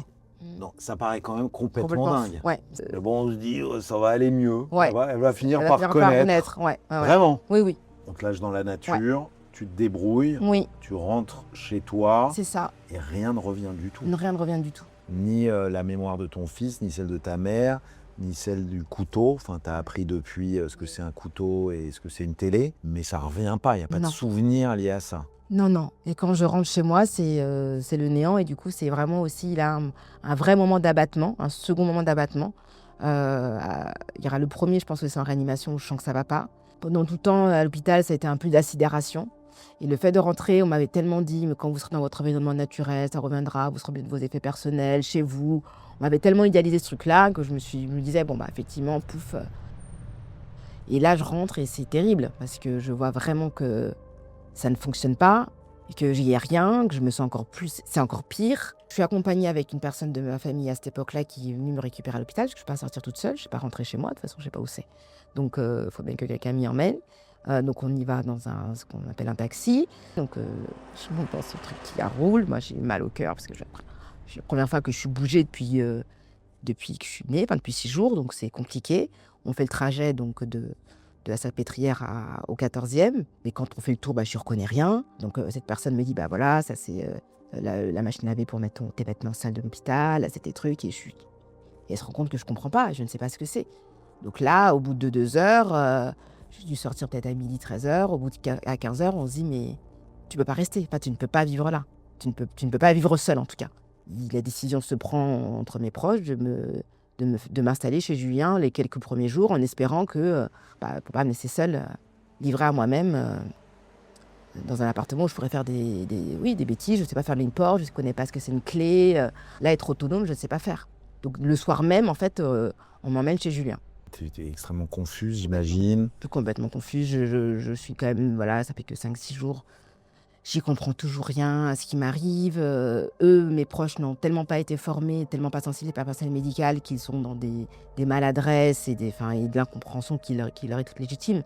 Non, ça paraît quand même complètement dingue. Ouais. Mais bon, on se dit, ça va aller mieux. Ouais. Elle va finir par reconnaître. Ouais. Vraiment. Oui, oui. On te lâche dans la nature, tu te débrouilles, tu rentres chez toi. C'est ça. Et rien ne revient du tout. Rien ne revient du tout. Ni la mémoire de ton fils, ni celle de ta mère, ni celle du couteau. Enfin, tu as appris depuis ce que c'est un couteau et ce que c'est une télé. Mais ça ne revient pas, il n'y a pas de souvenir lié à ça. Non. Et quand je rentre chez moi, c'est le néant. Et du coup, c'est vraiment aussi là, un vrai moment d'abattement, un second moment d'abattement. Il y aura le premier, je pense que c'est en réanimation, où je sens que ça ne va pas. Pendant tout le temps, à l'hôpital, ça a été un peu d'assidération. Et le fait de rentrer, on m'avait tellement dit, mais quand vous serez dans votre environnement naturel, ça reviendra, vous serez bien de vos effets personnels, chez vous. On m'avait tellement idéalisé ce truc-là que je me disais, bon, bah, effectivement, pouf. Et là, je rentre et c'est terrible parce que je vois vraiment que ça ne fonctionne pas, et que j'y ai rien, que je me sens c'est encore pire. Je suis accompagnée avec une personne de ma famille à cette époque-là qui est venue me récupérer à l'hôpital, parce que je ne peux pas sortir toute seule, je ne suis pas rentrée chez moi, de toute façon, je ne sais pas où c'est. Donc, il faut bien que quelqu'un m'y emmène. Donc, on y va dans ce qu'on appelle un taxi. Donc, je monte dans ce truc qui roule. Moi, j'ai mal au cœur, parce que c'est la première fois que je suis bougée depuis que je suis née, enfin depuis 6 jours, donc c'est compliqué. On fait le trajet donc de la Salpêtrière au 14e, mais quand on fait le tour, je ne reconnais rien. Donc cette personne me dit, voilà, ça c'est la machine à laver pour mettre tes vêtements sales de l'hôpital, là, c'est tes trucs, et elle se rend compte que je ne comprends pas, je ne sais pas ce que c'est. Donc là, au bout de 2 heures, j'ai dû sortir peut-être à midi, 13h, au bout à 15h, on se dit, mais tu ne peux pas rester, tu ne peux pas vivre là, tu ne peux pas vivre seul en tout cas. La décision se prend entre mes proches de m'installer chez Julien les quelques premiers jours en espérant que, pour ne pas me laisser seule, livrée à moi-même, dans un appartement où je pourrais faire des bêtises. Je ne sais pas faire une porte, je ne connais pas ce que c'est une clé. Là, être autonome, je ne sais pas faire. Donc le soir même, en fait, on m'emmène chez Julien. Tu es extrêmement confuse, j'imagine. Je suis complètement confuse. Je suis quand même, voilà, ça fait que 5-6 jours. J'y comprends toujours rien à ce qui m'arrive. Eux, mes proches, n'ont tellement pas été formés, tellement pas sensibles par le personnel médical qu'ils sont dans des maladresses et de l'incompréhension qui leur est toute légitime.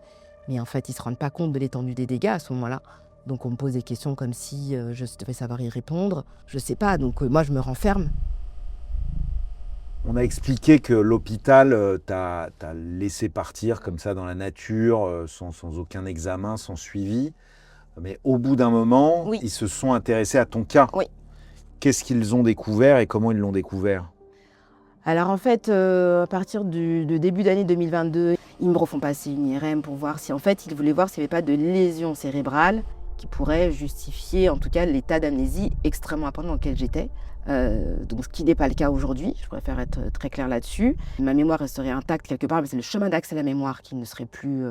Mais en fait, ils ne se rendent pas compte de l'étendue des dégâts à ce moment-là. Donc on me pose des questions comme si je devais savoir y répondre. Je ne sais pas, donc moi je me renferme. On a expliqué que l'hôpital t'a laissé partir comme ça dans la nature, sans aucun examen, sans suivi. Mais au bout d'un moment, Oui. Ils se sont intéressés à ton cas. Oui. Qu'est-ce qu'ils ont découvert et comment ils l'ont découvert? Alors en fait, à partir du début d'année 2022, ils me refont passer une IRM pour voir si en fait, ils voulaient voir s'il n'y avait pas de lésion cérébrale qui pourrait justifier en tout cas l'état d'amnésie extrêmement important dans lequel j'étais. Donc ce qui n'est pas le cas aujourd'hui, je préfère être très claire là-dessus. Ma mémoire resterait intacte quelque part, mais c'est le chemin d'accès à la mémoire qui ne serait plus,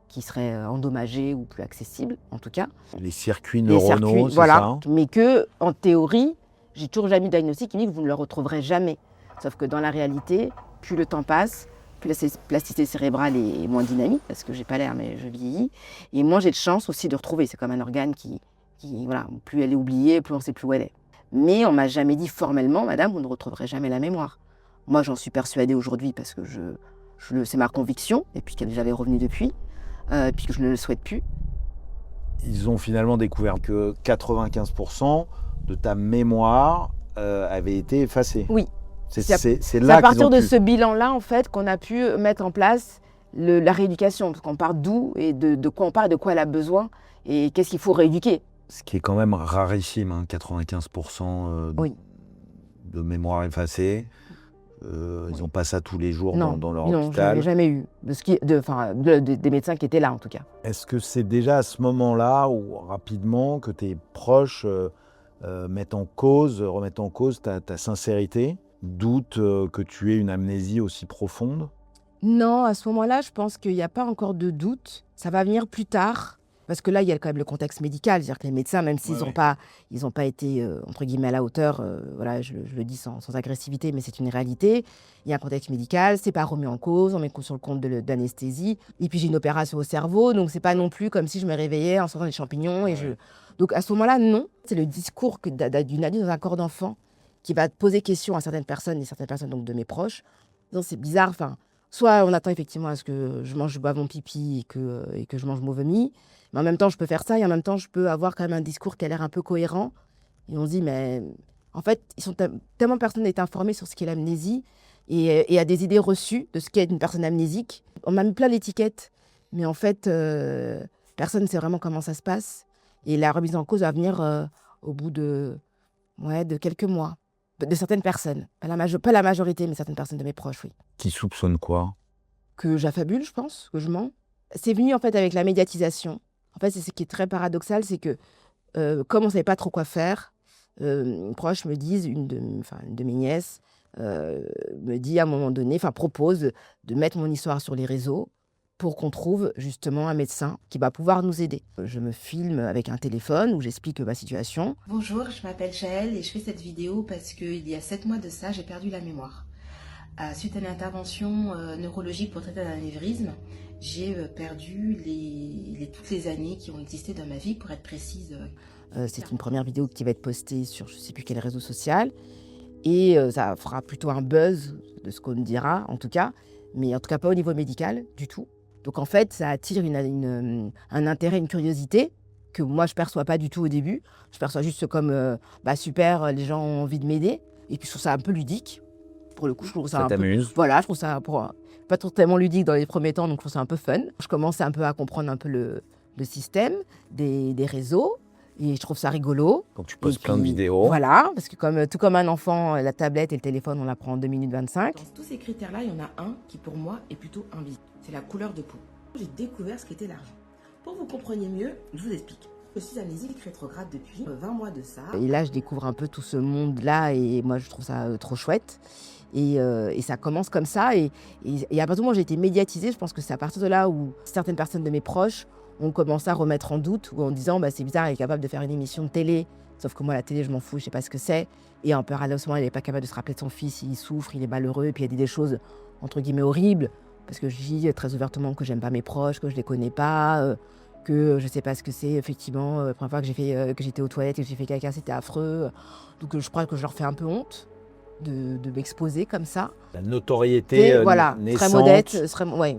qui serait endommagé ou plus accessible en tout cas. Les circuits Les neuronaux, circuits, c'est voilà. ça, hein? Mais que en théorie, j'ai toujours jamais eu de diagnostic qui me dit que vous ne le retrouverez jamais. Sauf que dans la réalité, plus le temps passe, plus la plasticité cérébrale est moins dynamique, parce que j'ai pas l'air, mais je vieillis. Et moins j'ai de chance aussi de retrouver. C'est comme un organe qui voilà, plus elle est oubliée, plus on sait plus où elle est. Mais on m'a jamais dit formellement, madame, vous ne retrouverez jamais la mémoire. Moi, j'en suis persuadée aujourd'hui parce que c'est ma conviction, et puis qu'elle est jamais revenue depuis, et puis que je ne le souhaite plus. Ils ont finalement découvert que 95% de ta mémoire avait été effacée. Oui. C'est C'est là à qu'ils partir ont de pu. ce bilan-là, en fait, qu'on a pu mettre en place la rééducation. Parce qu'on part d'où et de quoi on part et de quoi elle a besoin et qu'est-ce qu'il faut rééduquer. Ce qui est quand même rarissime, hein, 95% Oui. de mémoire effacée. Ils n'ont pas ça tous les jours Non, dans leur non, hôpital. j'avais jamais eu des médecins qui étaient là, en tout cas. Est-ce que c'est déjà à ce moment-là, ou rapidement, que tes proches remettent en cause ta sincérité, doutent que tu aies une amnésie aussi profonde? Non, à ce moment-là, je pense qu'il n'y a pas encore de doute. Ça va venir plus tard. Parce que là, il y a quand même le contexte médical. C'est-à-dire que les médecins, même s'ils n'ont pas été, entre guillemets, à la hauteur, voilà, je le dis sans agressivité, mais c'est une réalité. Il y a un contexte médical, c'est pas remis en cause, on met sur le compte d'anesthésie. Et puis j'ai une opération au cerveau, donc c'est pas non plus comme si je me réveillais en sentant des champignons. Donc à ce moment-là, non. C'est le discours d'une adulte dans un corps d'enfant qui va poser question à certaines personnes, donc de mes proches. Donc c'est bizarre, enfin, soit on attend effectivement à ce que je boive mon pipi et que je mange mon vomi. Mais en même temps, je peux faire ça et en même temps, je peux avoir quand même un discours qui a l'air un peu cohérent. Et on se dit, mais en fait, tellement personne n'est informé sur ce qu'est l'amnésie et a des idées reçues de ce qu'est une personne amnésique. On m'a mis plein d'étiquettes, mais en fait, personne ne sait vraiment comment ça se passe. Et la remise en cause va venir au bout de quelques mois, de certaines personnes. Pas la majorité, mais certaines personnes de mes proches, oui. Qui soupçonnent quoi? Que j'affabule, je pense, que je mens. C'est venu en fait avec la médiatisation. En fait, c'est ce qui est très paradoxal, c'est que comme on ne savait pas trop quoi faire, mes proches me disent, une de mes nièces me dit à un moment donné, propose de mettre mon histoire sur les réseaux pour qu'on trouve justement un médecin qui va pouvoir nous aider. Je me filme avec un téléphone où j'explique ma situation. Bonjour, je m'appelle Jaël et je fais cette vidéo parce qu'il y a 7 mois de ça, j'ai perdu la mémoire. Suite à une intervention neurologique pour traiter un anévrisme, j'ai perdu toutes les années qui ont existé dans ma vie, pour être précise. C'est une première vidéo qui va être postée sur je ne sais plus quel réseau social. Et ça fera plutôt un buzz de ce qu'on me dira, en tout cas. Mais en tout cas, pas au niveau médical, du tout. Donc en fait, ça attire un intérêt, une curiosité que moi, je ne perçois pas du tout au début. Je perçois juste comme, super, les gens ont envie de m'aider. Et puis je trouve ça un peu ludique. Pour le coup, je trouve ça un peu... t'amuse? Voilà, je trouve ça pas tellement ludique dans les premiers temps, donc je trouve ça un peu fun. Je commence un peu à comprendre un peu le système des réseaux et je trouve ça rigolo. Donc tu postes plein de vidéos. Voilà, parce que tout comme un enfant, la tablette et le téléphone, on l'apprend en 2 minutes 25. Dans tous ces critères-là, il y en a un qui pour moi est plutôt invisible. C'est la couleur de peau. J'ai découvert ce qu'était l'argent. Pour que vous compreniez mieux, je vous explique. Je suis amnésique rétrograde depuis 20 mois de ça. Et là, je découvre un peu tout ce monde-là et moi, je trouve ça trop chouette. Et ça commence comme ça. Et à partir du moment où j'ai été médiatisée, je pense que c'est à partir de là où certaines personnes de mes proches on commençait à remettre en doute, ou en disant c'est bizarre, elle est capable de faire une émission de télé, sauf que moi la télé je m'en fous, je sais pas ce que c'est, et en parallèlement elle n'est pas capable de se rappeler de son fils, il souffre, il est malheureux, et puis il dit des choses entre guillemets horribles, parce que je dis très ouvertement que j'aime pas mes proches, que je les connais pas, que je sais pas ce que c'est, effectivement, la première fois que j'étais aux toilettes et que j'ai fait caca, c'était affreux, donc je crois que je leur fais un peu honte de m'exposer comme ça. La notoriété voilà, naissante, très modeste, ouais.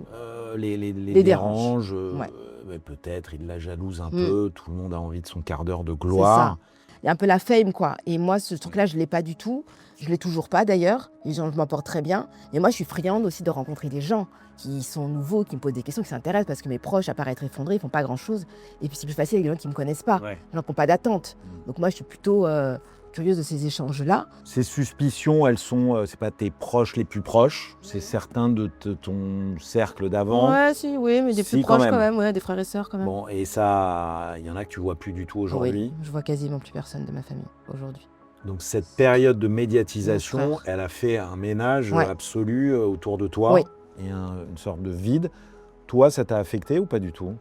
les dérange, Ouais. peut-être, il la jalouse un Mm. peu, tout le monde a envie de son quart d'heure de C'est gloire. ça. Il y a un peu la fame, quoi. Et moi, ce truc-là, je ne l'ai pas du tout. Je ne l'ai toujours pas, d'ailleurs. Les gens, je m'en porte très bien. Et moi, je suis friande aussi de rencontrer des gens qui sont nouveaux, qui me posent des questions, qui s'intéressent, parce que mes proches, à part être effondrés, ils font pas grand-chose. Et puis, c'est plus facile avec les gens qui ne me connaissent pas. Ouais. Les gens qui n'ont pas d'attente. Donc moi, je suis plutôt curieuse de ces échanges-là. Ces suspicions, elles sont, c'est pas tes proches les plus proches, c'est certains de ton cercle d'avant. Ouais, si, oui, mais des Si, plus quand proches même. quand même, ouais, des frères et sœurs quand même. Bon, et ça, il y en a que tu vois plus du tout aujourd'hui. Oui, je vois quasiment plus personne de ma famille aujourd'hui. Donc cette période de médiatisation, Mon frère. elle a fait un ménage Ouais. absolu autour de toi, Oui. et une sorte de vide. Toi, ça t'a affecté ou pas du tout?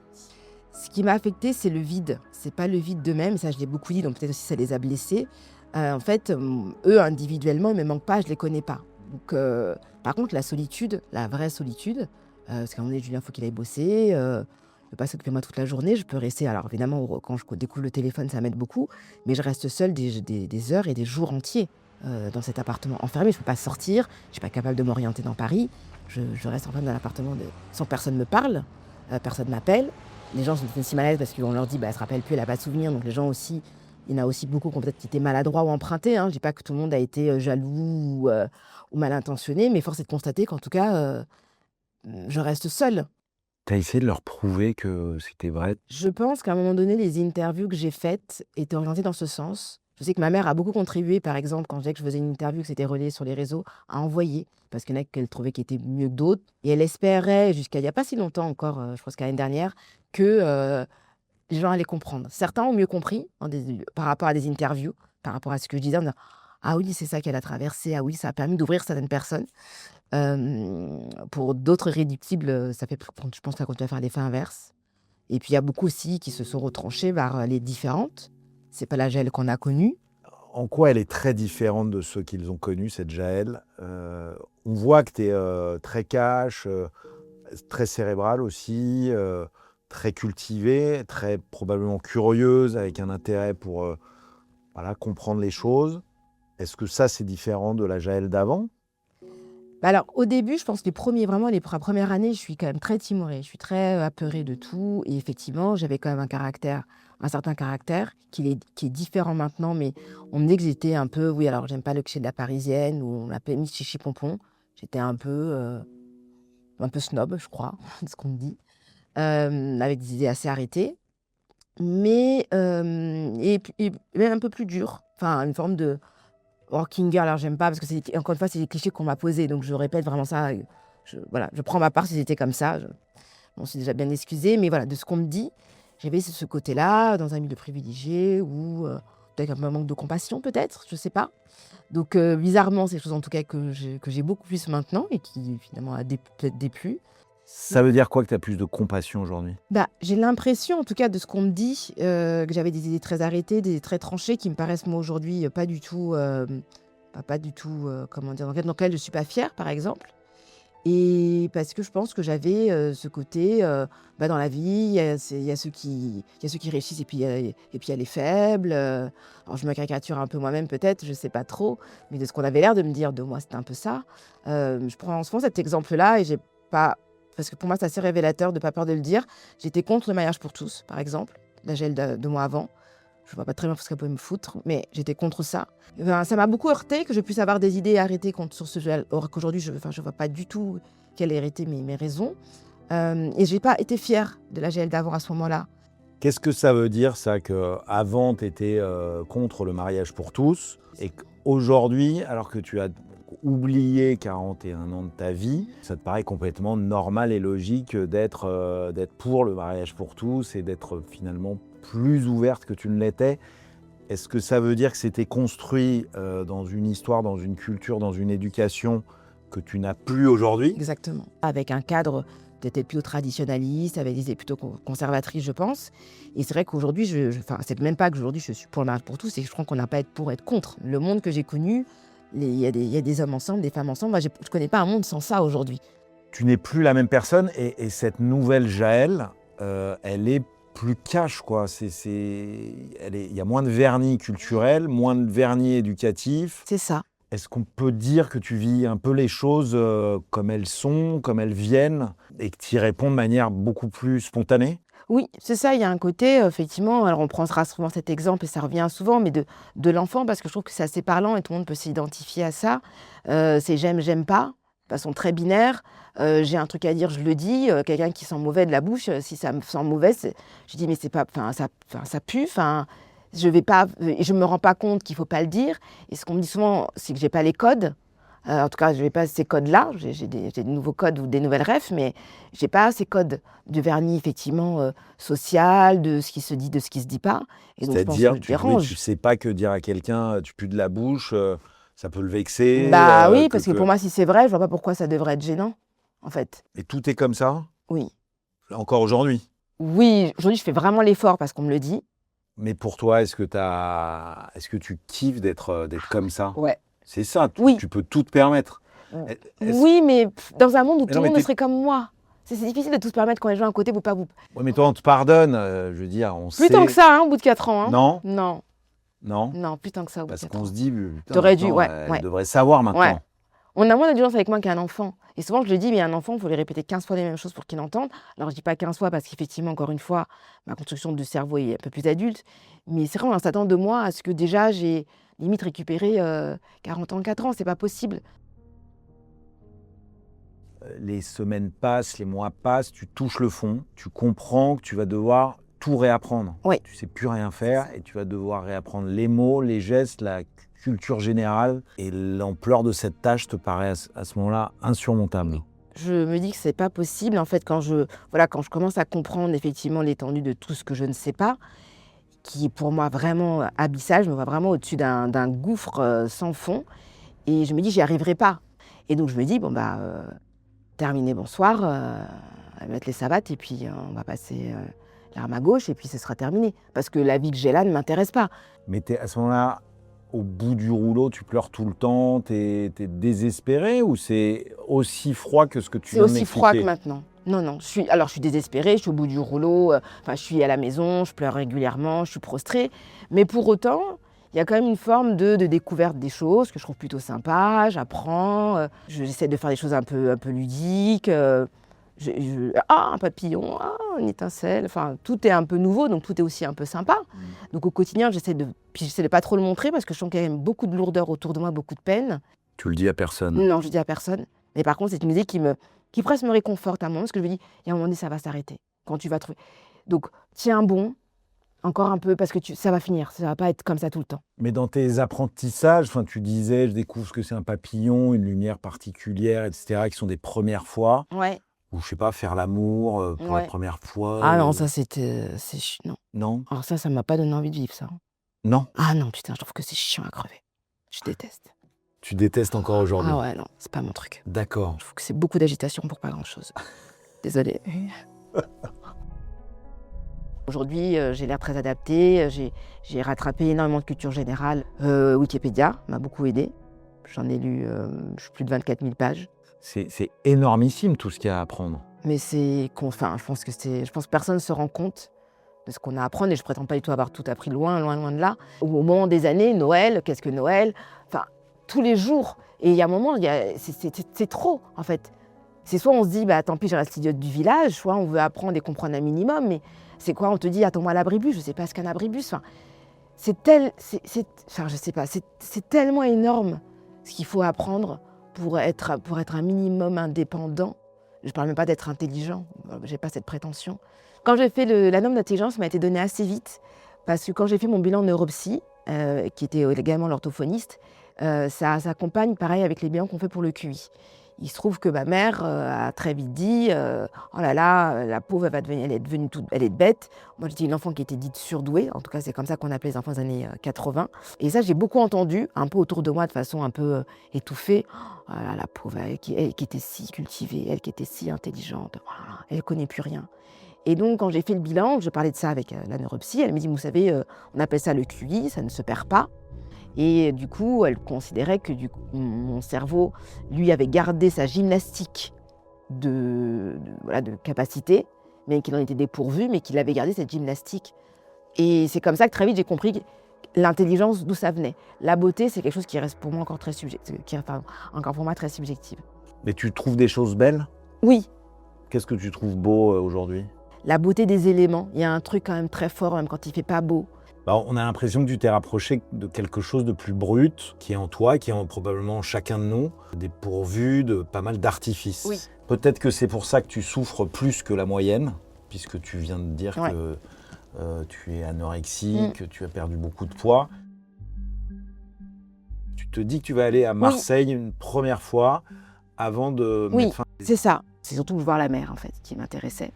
Ce qui m'a affecté, c'est le vide. C'est pas le vide d'eux-mêmes, ça je l'ai beaucoup dit, donc peut-être aussi ça les a blessés. En fait, eux individuellement, ils me manquent pas, je les connais pas. Donc, par contre, la solitude, la vraie solitude, parce qu'à un moment donné, Julien, il faut qu'il aille bosser, il peut pas s'occuper de moi toute la journée, je peux rester. Alors évidemment, quand je découvre le téléphone, ça m'aide beaucoup, mais je reste seule des heures et des jours entiers dans cet appartement enfermé. Je peux pas sortir, je suis pas capable de m'orienter dans Paris. Je reste enfermée dans l'appartement sans personne me parle, personne m'appelle. Les gens sont aussi mal à l'aise parce qu'on leur dit elle se rappelle plus, elle a pas de souvenirs. Donc les gens aussi, il y en a aussi beaucoup qui ont peut-être été maladroits ou empruntés. Je dis pas que tout le monde a été jaloux ou mal intentionné, mais force est de constater qu'en tout cas, je reste seule. T'as essayé de leur prouver que c'était vrai? Je pense qu'à un moment donné, les interviews que j'ai faites étaient orientées dans ce sens. Je sais que ma mère a beaucoup contribué, par exemple, quand je disais que je faisais une interview, que c'était relayé sur les réseaux, à envoyer, parce qu'il y en a qu'elle trouvait qui étaient mieux que d'autres. Et elle espérait, jusqu'à il n'y a pas si longtemps encore, je pense qu'à l'année dernière, que les gens allaient comprendre. Certains ont mieux compris par rapport à des interviews, par rapport à ce que je disais, en disant ah oui, c'est ça qu'elle a traversé, ah oui, ça a permis d'ouvrir certaines personnes. Pour d'autres irréductibles, ça fait, je pense qu'elle continue à faire l'effet inverse. Et puis il y a beaucoup aussi qui se sont retranchés vers les différentes. C'est pas la Jaël qu'on a connue. En quoi elle est très différente de ceux qu'ils ont connus, cette Jaël? On voit que tu es très cash, très cérébrale aussi, très cultivée, très probablement curieuse, avec un intérêt pour comprendre les choses. Est-ce que ça, c'est différent de la Jaël d'avant? Alors au début, je pense que la première année, je suis quand même très timorée, je suis très apeurée de tout. Et effectivement, j'avais quand même un certain caractère qui est différent maintenant, mais on me dit que j'étais un peu, oui, alors j'aime pas le cliché de la parisienne, ou on m'appelait Miss Chichi Pompon. J'étais un peu snob, je crois, de ce qu'on me dit, avec des idées assez arrêtées, mais et même un peu plus dur, enfin une forme de working girl. Alors j'aime pas parce que encore une fois c'est des clichés qu'on m'a posés, donc je répète vraiment ça. Je prends ma part si c'était comme ça. On s'est déjà bien excusé, mais voilà, de ce qu'on me dit, j'avais ce côté-là dans un milieu privilégié ou peut-être un manque de compassion, peut-être, je sais pas. Donc bizarrement, c'est des choses en tout cas que j'ai beaucoup plus maintenant et qui finalement a peut-être déplu. Ça veut dire quoi que tu as plus de compassion aujourd'hui? J'ai l'impression, en tout cas, de ce qu'on me dit, que j'avais des idées très arrêtées, des idées très tranchées, qui me paraissent, moi, aujourd'hui, pas du tout, comment dire, dans lequel je suis pas fière, par exemple. Et parce que je pense que j'avais ce côté, dans la vie, il y a ceux qui réussissent et puis il y a les faibles. Alors je me caricature un peu moi-même peut-être, je sais pas trop, mais de ce qu'on avait l'air de me dire de moi, c'était un peu ça. Je prends souvent cet exemple-là et j'ai pas... Parce que pour moi, c'est assez révélateur de pas peur de le dire. J'étais contre le mariage pour tous, par exemple, la Jaël de moi avant. Je vois pas très bien ce qu'elle pouvait me foutre, mais j'étais contre ça. Ça m'a beaucoup heurté que je puisse avoir des idées arrêtées sur ce sujet, or qu'aujourd'hui, je vois pas du tout quelles aient été mes raisons. Et j'ai pas été fière de la Jaël d'avant à ce moment-là. Qu'est-ce que ça veut dire, ça, qu'avant, tu étais contre le mariage pour tous, et qu'aujourd'hui, alors que tu as oublié 41 ans de ta vie, ça te paraît complètement normal et logique d'être pour le mariage pour tous et d'être finalement plus ouverte que tu ne l'étais? Est-ce que ça veut dire que c'était construit dans une histoire, dans une culture, dans une éducation que tu n'as plus aujourd'hui? Exactement. Avec un cadre peut-être plutôt traditionnaliste, avec des idées plutôt conservatrices, je pense. Et c'est vrai qu'aujourd'hui, enfin, c'est même pas qu'aujourd'hui je suis pour le mariage pour tous, c'est que je crois qu'on n'a pas à être pour être contre. Le monde que j'ai connu, il y a des hommes ensemble, des femmes ensemble. Moi, je ne connais pas un monde sans ça aujourd'hui. Tu n'es plus la même personne et cette nouvelle Jaël, elle est plus cash, quoi. Il y a moins de vernis culturel, moins de vernis éducatif. C'est ça. Est-ce qu'on peut dire que tu vis un peu les choses comme elles sont, comme elles viennent, et que tu y réponds de manière beaucoup plus spontanée? Oui, c'est ça, il y a un côté, effectivement, alors on prendra souvent cet exemple et ça revient souvent, mais de l'enfant, parce que je trouve que c'est assez parlant et tout le monde peut s'identifier à ça. C'est j'aime pas, de façon très binaire. J'ai un truc à dire, je le dis. Quelqu'un qui sent mauvais de la bouche, si ça me sent mauvais, je dis mais c'est pas, ça pue, je vais pas, et je me rends pas compte qu'il faut pas le dire. Et ce qu'on me dit souvent, c'est que j'ai pas les codes. En tout cas, je n'ai pas ces codes-là. J'ai des nouveaux codes ou des nouvelles refs, mais je n'ai pas ces codes de vernis, effectivement, social, de ce qui se dit, de ce qui ne se dit pas. Et donc, je pense que C'est-à-dire, je dérange. tu sais pas que dire à quelqu'un tu pues de la bouche, ça peut le vexer. Bah oui, parce que pour moi, si c'est vrai, je vois pas pourquoi ça devrait être gênant, en fait. Et tout est comme ça, Oui. encore aujourd'hui. Oui, aujourd'hui, je fais vraiment l'effort parce qu'on me le dit. Mais pour toi, est-ce que tu kiffes d'être comme ça? Ouais. C'est ça, Oui. tu peux tout te permettre. Oui, mais dans un monde où Mais tout non, le mais monde serait comme moi. C'est difficile de tout se permettre quand les gens à côté vous pas vous. Ouais, mais toi, on te pardonne, je veux dire, on Plus sait. tant que ça, hein, au bout de 4 ans. Hein. Non, Non, non. non, plus tant que ça au bout de Parce 4 qu'on ans. se dit, putain, T'aurais dû, maintenant, ouais, elle ouais. devrait savoir maintenant. Ouais. On a moins d'indulgence avec moi qu'un enfant. Et souvent, je le dis, mais un enfant, il faut lui répéter 15 fois les mêmes choses pour qu'il entende. Alors, je dis pas 15 fois parce qu'effectivement, encore une fois, ma construction du cerveau est un peu plus adulte. Mais c'est vrai, on s'attend de moi à ce que déjà, j'ai limite récupéré 40 ans, 4 ans. C'est pas possible. Les semaines passent, les mois passent, tu touches le fond, tu comprends que tu vas devoir tout réapprendre. Oui. Tu sais plus rien faire et tu vas devoir réapprendre les mots, les gestes, la culture générale. Et l'ampleur de cette tâche te paraît à ce moment-là insurmontable. Je me dis que c'est pas possible. En fait, quand je commence à comprendre effectivement l'étendue de tout ce que je ne sais pas, qui est pour moi vraiment abyssal, je me vois vraiment au-dessus d'un gouffre sans fond. Et je me dis, j'y arriverai pas. Et donc, je me dis, bon, terminé, bonsoir, on va mettre les savates et puis on va passer l'arme à gauche et puis ce sera terminé. Parce que la vie que j'ai là ne m'intéresse pas. Mais t'es à ce moment-là, au bout du rouleau, tu pleures tout le temps, t'es désespéré ou c'est aussi froid que ce que tu C'est viens de aussi m'expliquer? froid que maintenant. Non, je suis désespérée, je suis au bout du rouleau, je suis à la maison, je pleure régulièrement, je suis prostrée. Mais pour autant, il y a quand même une forme de découverte des choses que je trouve plutôt sympa, j'apprends, j'essaie de faire des choses un peu ludiques. Un papillon, une étincelle, tout est un peu nouveau, donc tout est aussi un peu sympa. Donc au quotidien, j'essaie de pas trop le montrer parce que je sens qu'il y a quand même beaucoup de lourdeur autour de moi, beaucoup de peine. Tu le dis à personne. Non, je dis à personne. Mais par contre, c'est une idée qui presque me réconforte à un moment, parce que je me dis, il y a un moment donné, ça va s'arrêter. Quand tu vas trouver. Donc, tiens bon, encore un peu, parce que ça va finir, ça va pas être comme ça tout le temps. Mais dans tes apprentissages, tu disais, je découvre ce que c'est un papillon, une lumière particulière, etc., qui sont des premières fois. Ouais. Ou je sais pas, faire l'amour pour la première fois. Ah non, ça c'est non. Non. Alors ça m'a pas donné envie de vivre ça. Non. Ah non, putain, je trouve que c'est chiant à crever. Je déteste. Tu détestes encore aujourd'hui. Ah ouais, non, c'est pas mon truc. D'accord. Je trouve que c'est beaucoup d'agitation pour pas grand-chose. Désolée. Aujourd'hui, j'ai l'air très adaptée. J'ai rattrapé énormément de culture générale. Wikipédia m'a beaucoup aidée. J'en ai lu plus de 24 000 pages. C'est énormissime tout ce qu'il y a à apprendre. Mais je pense que personne ne se rend compte de ce qu'on a à apprendre et je prétends pas du tout avoir tout appris loin de là. Au moment des années, Noël, qu'est-ce que Noël? Tous les jours. Et il y a un moment, c'est trop en fait. C'est soit on se dit, tant pis, je reste l'idiote du village, soit on veut apprendre et comprendre un minimum, mais c'est quoi? On te dit, attends-moi à l'abribus, je sais pas ce qu'un abribus. C'est tellement énorme ce qu'il faut apprendre pour être un minimum indépendant. Je ne parle même pas d'être intelligent, je n'ai pas cette prétention. Quand j'ai fait la norme d'intelligence, m'a été donnée assez vite, parce que quand j'ai fait mon bilan neuropsy, qui était également l'orthophoniste, ça s'accompagne pareil avec les bilans qu'on fait pour le QI. Il se trouve que ma mère a très vite dit oh là là, la pauvre, elle est bête. Moi, j'étais une enfant qui était dite surdouée. En tout cas, c'est comme ça qu'on appelait les enfants des années 80. Et ça, j'ai beaucoup entendu, un peu autour de moi, de façon un peu étouffée. Oh là, la pauvre, elle qui était si cultivée, elle qui était si intelligente, oh là là, elle ne connaît plus rien. Et donc, quand j'ai fait le bilan, je parlais de ça avec la neuropsy. Elle me dit, vous savez, on appelle ça le QI, ça ne se perd pas. Et du coup, elle considérait que mon cerveau, lui, avait gardé sa gymnastique de capacité, mais qu'il en était dépourvu, mais qu'il avait gardé cette gymnastique. Et c'est comme ça que très vite, j'ai compris l'intelligence, d'où ça venait. La beauté, c'est quelque chose qui reste pour moi encore très subjectif, encore pour moi très subjective. Mais tu trouves des choses belles? Oui. Qu'est-ce que tu trouves beau aujourd'hui? La beauté des éléments. Il y a un truc quand même très fort, même quand il ne fait pas beau. On a l'impression que tu t'es rapproché de quelque chose de plus brut, qui est en toi, qui est en probablement chacun de nous, dépourvu de pas mal d'artifices. Oui. Peut-être que c'est pour ça que tu souffres plus que la moyenne, puisque tu viens de dire que tu es anorexique, que tu as perdu beaucoup de poids. Tu te dis que tu vas aller à Marseille une première fois avant de mettre fin. C'est ça. C'est surtout voir la mer, en fait, qui m'intéressait.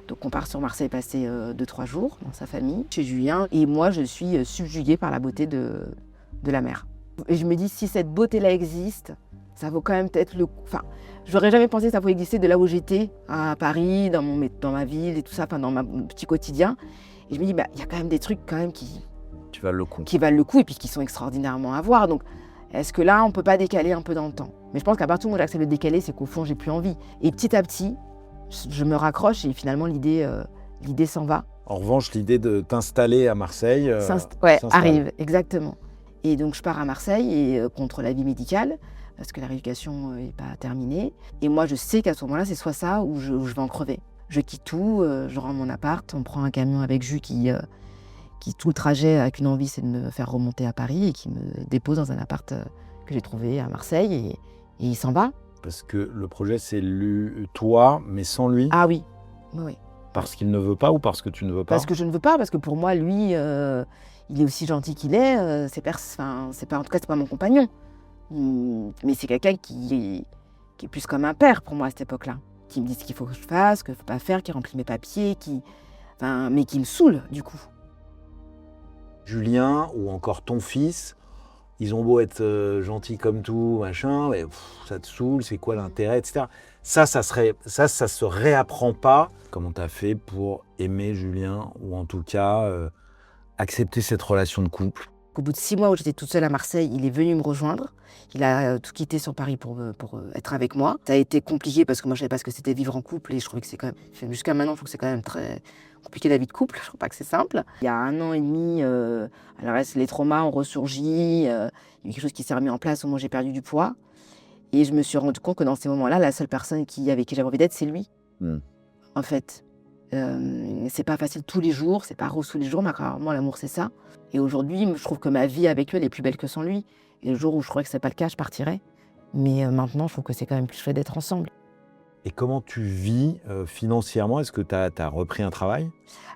Donc on part sur Marseille passer 2-3 jours dans sa famille, chez Julien. Et moi, je suis subjuguée par la beauté de la mer. Et je me dis, si cette beauté-là existe, ça vaut quand même peut-être le coup. Enfin, j'aurais jamais pensé que ça pouvait exister de là où j'étais, à Paris, dans ma ville et tout ça, dans mon petit quotidien. Et je me dis, il y a quand même des trucs quand même qui valent le coup et puis qui sont extraordinairement à voir. Donc, est-ce que là, on ne peut pas décaler un peu dans le temps? Mais je pense qu'à partir du moment où j'accepte de décaler, c'est qu'au fond, j'ai plus envie. Et petit à petit, je me raccroche et finalement, l'idée s'en va. En revanche, l'idée de t'installer à Marseille arrive, exactement. Et donc, je pars à Marseille et contre l'avis médical, parce que la rééducation n'est pas terminée. Et moi, je sais qu'à ce moment-là, c'est soit ça ou je vais en crever. Je quitte tout, je rends mon appart, on prend un camion avec Jus qui tout le trajet a qu'une envie, c'est de me faire remonter à Paris et qui me dépose dans un appart que j'ai trouvé à Marseille et il s'en va. Parce que le projet, c'est toi, mais sans lui? Ah oui. Parce qu'il ne veut pas ou parce que tu ne veux pas? Parce que je ne veux pas, parce que pour moi, lui, il est aussi gentil qu'il est. C'est pas, en tout cas, c'est pas mon compagnon. Mais c'est quelqu'un qui est plus comme un père pour moi à cette époque-là. Qui me dit ce qu'il faut que je fasse, ce qu'il ne faut pas faire, qui remplit mes papiers, mais qui me saoule du coup. Julien ou encore ton fils, ils ont beau être gentils comme tout, machin, mais ça te saoule, c'est quoi l'intérêt, etc. Ça se réapprend pas. Comment tu as fait pour aimer Julien ou en tout cas accepter cette relation de couple? Au bout de 6 mois où j'étais toute seule à Marseille, il est venu me rejoindre. Il a tout quitté sur Paris pour être avec moi. Ça a été compliqué parce que moi je savais pas ce que c'était vivre en couple et je trouvais que c'est quand même, jusqu'à maintenant, je trouve que c'est quand même très compliqué la vie de couple. Je trouve pas que c'est simple. Il y a 1 an et demi, alors les traumas ont ressurgi. Il y a quelque chose qui s'est remis en place au moment où j'ai perdu du poids. Et je me suis rendu compte que dans ces moments-là, la seule personne avec qui j'avais envie d'être, c'est lui. En fait, c'est pas facile tous les jours, c'est pas rose tous les jours, mais apparemment l'amour c'est ça. Et aujourd'hui, je trouve que ma vie avec lui, elle est plus belle que sans lui. Et le jour où je croyais que c'est pas le cas, je partirais. Mais maintenant, je trouve que c'est quand même plus chouette d'être ensemble. Et comment tu vis financièrement? Est-ce que tu as repris un travail?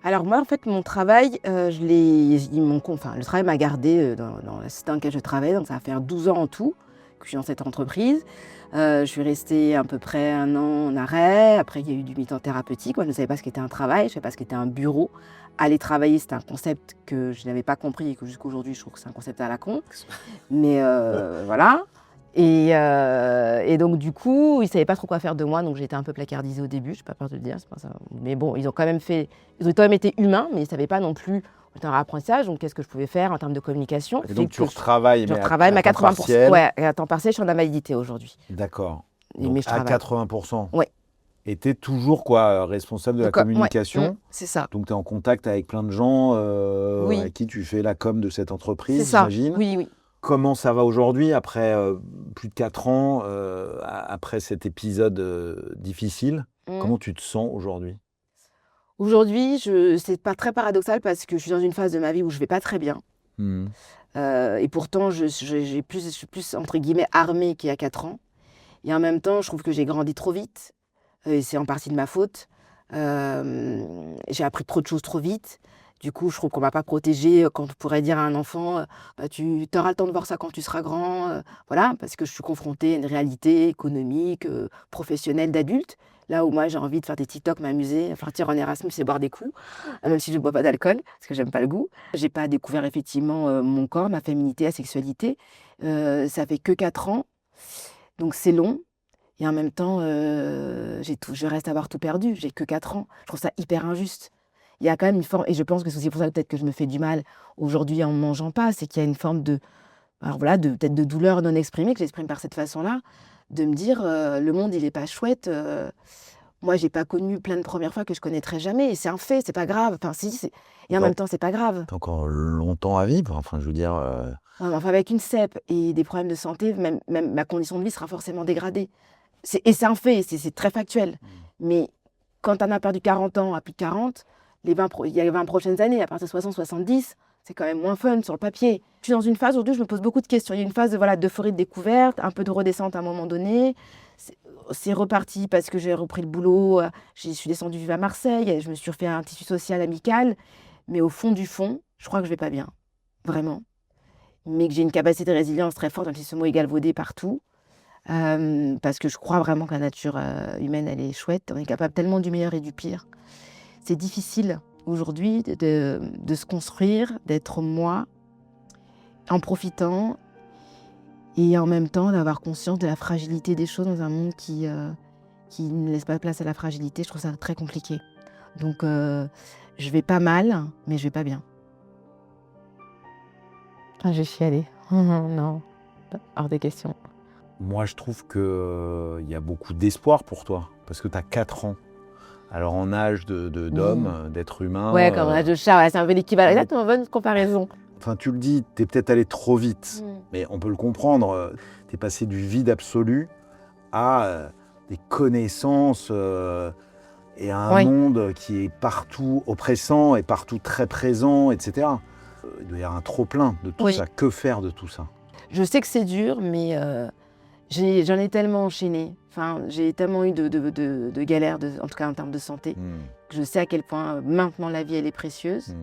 Alors moi, en fait, mon travail, le travail m'a gardé dans la société dans laquelle je travaille. Donc ça va faire 12 ans en tout que je suis dans cette entreprise. Je suis restée à peu près 1 an en arrêt. Après, il y a eu du mi-temps thérapeutique. Moi, je ne savais pas ce qu'était un travail, je ne savais pas ce qu'était un bureau. Aller travailler, c'était un concept que je n'avais pas compris et que jusqu'à aujourd'hui, je trouve que c'est un concept à la con. Mais voilà. Et donc, du coup, ils ne savaient pas trop quoi faire de moi. Donc, j'ai été un peu placardisée au début. Je n'ai pas peur de le dire. C'est pas ça. Mais bon, ils ont quand même été humains, mais ils ne savaient pas non plus un apprentissage. Donc, qu'est-ce que je pouvais faire en termes de communication? Et donc, tu retravailles, mais à 80%. partiel. Ouais, à temps partiel, je suis en invalidité aujourd'hui. D'accord. Mais Donc, je à travaille. 80%. Ouais. Et tu es toujours responsable de la communication. Ouais, c'est ça. Donc, tu es en contact avec plein de gens à qui tu fais la com de cette entreprise, j'imagine. Oui. Comment ça va aujourd'hui, après plus de 4 ans, après cet épisode difficile? Comment tu te sens aujourd'hui? Aujourd'hui, c'est pas très paradoxal parce que je suis dans une phase de ma vie où je vais pas très bien. Et pourtant, je suis plus, entre guillemets, armée qu'il y a 4 ans. Et en même temps, je trouve que j'ai grandi trop vite. Et c'est en partie de ma faute. J'ai appris trop de choses trop vite. Du coup, je trouve qu'on ne m'a pas protégée quand on pourrait dire à un enfant bah, tu auras le temps de voir ça quand tu seras grand. Voilà, parce que je suis confrontée à une réalité économique, professionnelle d'adulte. Là où moi, j'ai envie de faire des TikTok, m'amuser, partir en Erasmus et boire des coups, même si je ne bois pas d'alcool, parce que j'aime pas le goût. J'ai pas découvert effectivement mon corps, ma féminité, la sexualité. Ça fait que 4 ans, donc c'est long. Et en même temps, je reste à avoir tout perdu. J'ai que 4 ans. Je trouve ça hyper injuste. Il y a quand même une forme, et je pense que c'est aussi pour ça peut-être que je me fais du mal aujourd'hui en ne mangeant pas, c'est qu'il y a une forme de, alors voilà, peut-être de douleur non exprimée, que j'exprime par cette façon-là, de me dire le monde, il n'est pas chouette. Moi, j'ai pas connu plein de premières fois que je connaîtrais jamais. Et c'est un fait, c'est pas grave. Enfin, si, et en Bon. même temps, c'est pas grave. T'as encore longtemps à vivre, enfin je veux dire... Ouais, mais enfin, avec une CEP et des problèmes de santé, même ma condition de vie sera forcément dégradée. Et c'est un fait, c'est très factuel. Mais quand on a perdu 40 ans à plus de 40, il y a les 20 prochaines années, à partir de 60, 70, c'est quand même moins fun sur le papier. Je suis dans une phase aujourd'hui où je me pose beaucoup de questions. Il y a une phase d'euphorie de découverte, un peu de redescente à un moment donné. C'est reparti parce que j'ai repris le boulot. Je suis descendue vivre à Marseille. Je me suis refait un tissu social amical. Mais au fond du fond, je crois que je vais pas bien. Vraiment. Mais que j'ai une capacité de résilience très forte, même si ce mot est galvaudé partout. Parce que je crois vraiment que la nature humaine, elle est chouette. On est capable tellement du meilleur et du pire. C'est difficile aujourd'hui de se construire, d'être moi, en profitant et en même temps d'avoir conscience de la fragilité des choses dans un monde qui ne laisse pas place à la fragilité. Je trouve ça très compliqué. Donc je vais pas mal, mais je vais pas bien. Ah, je vais chialer. Non, hors des questions. Moi, je trouve qu'il y a beaucoup d'espoir pour toi, parce que tu as 4 ans. Alors, en âge d'homme, d'être humain... Ouais, comme en âge de chat, ouais, c'est un peu l'équivalent. Exactement, bonne comparaison. Enfin, tu le dis, tu es peut-être allé trop vite, mais on peut le comprendre. Tu es passé du vide absolu à des connaissances et à un monde qui est partout oppressant et partout très présent, etc. Il doit y avoir un trop-plein de tout ça. Que faire de tout ça? Je sais que c'est dur, mais j'en ai tellement enchaîné. Enfin, j'ai tellement eu de galères, en tout cas en termes de santé, que je sais à quel point maintenant la vie, elle est précieuse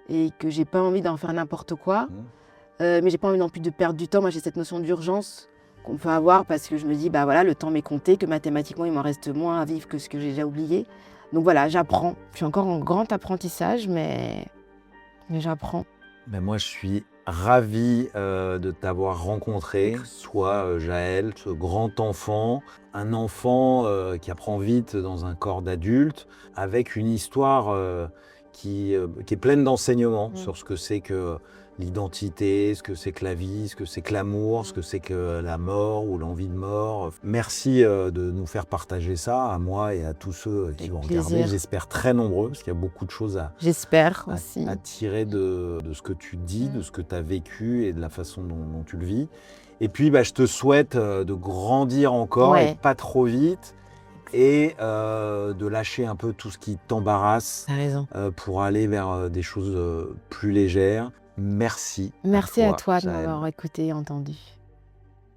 et que j'ai pas envie d'en faire n'importe quoi. Mais j'ai pas envie non plus de perdre du temps. Moi, j'ai cette notion d'urgence qu'on peut avoir parce que je me dis, bah voilà, le temps m'est compté, que mathématiquement, il m'en reste moins à vivre que ce que j'ai déjà oublié. Donc voilà, j'apprends. Je suis encore en grand apprentissage, mais j'apprends. Ben moi, je suis ravi de t'avoir rencontré, soit Jaël, ce grand enfant, un enfant qui apprend vite dans un corps d'adulte, avec une histoire qui est pleine d'enseignements sur ce que c'est que l'identité, ce que c'est que la vie, ce que c'est que l'amour, ce que c'est que la mort ou l'envie de mort. Merci de nous faire partager ça à moi et à tous ceux qui vont regarder. J'espère très nombreux, parce qu'il y a beaucoup de choses à tirer de ce que tu dis, de ce que tu as vécu et de la façon dont tu le vis. Et puis, je te souhaite de grandir encore et pas trop vite. Et de lâcher un peu tout ce qui t'embarrasse pour aller vers des choses plus légères. Merci. Merci à toi de m'avoir écouté et entendu.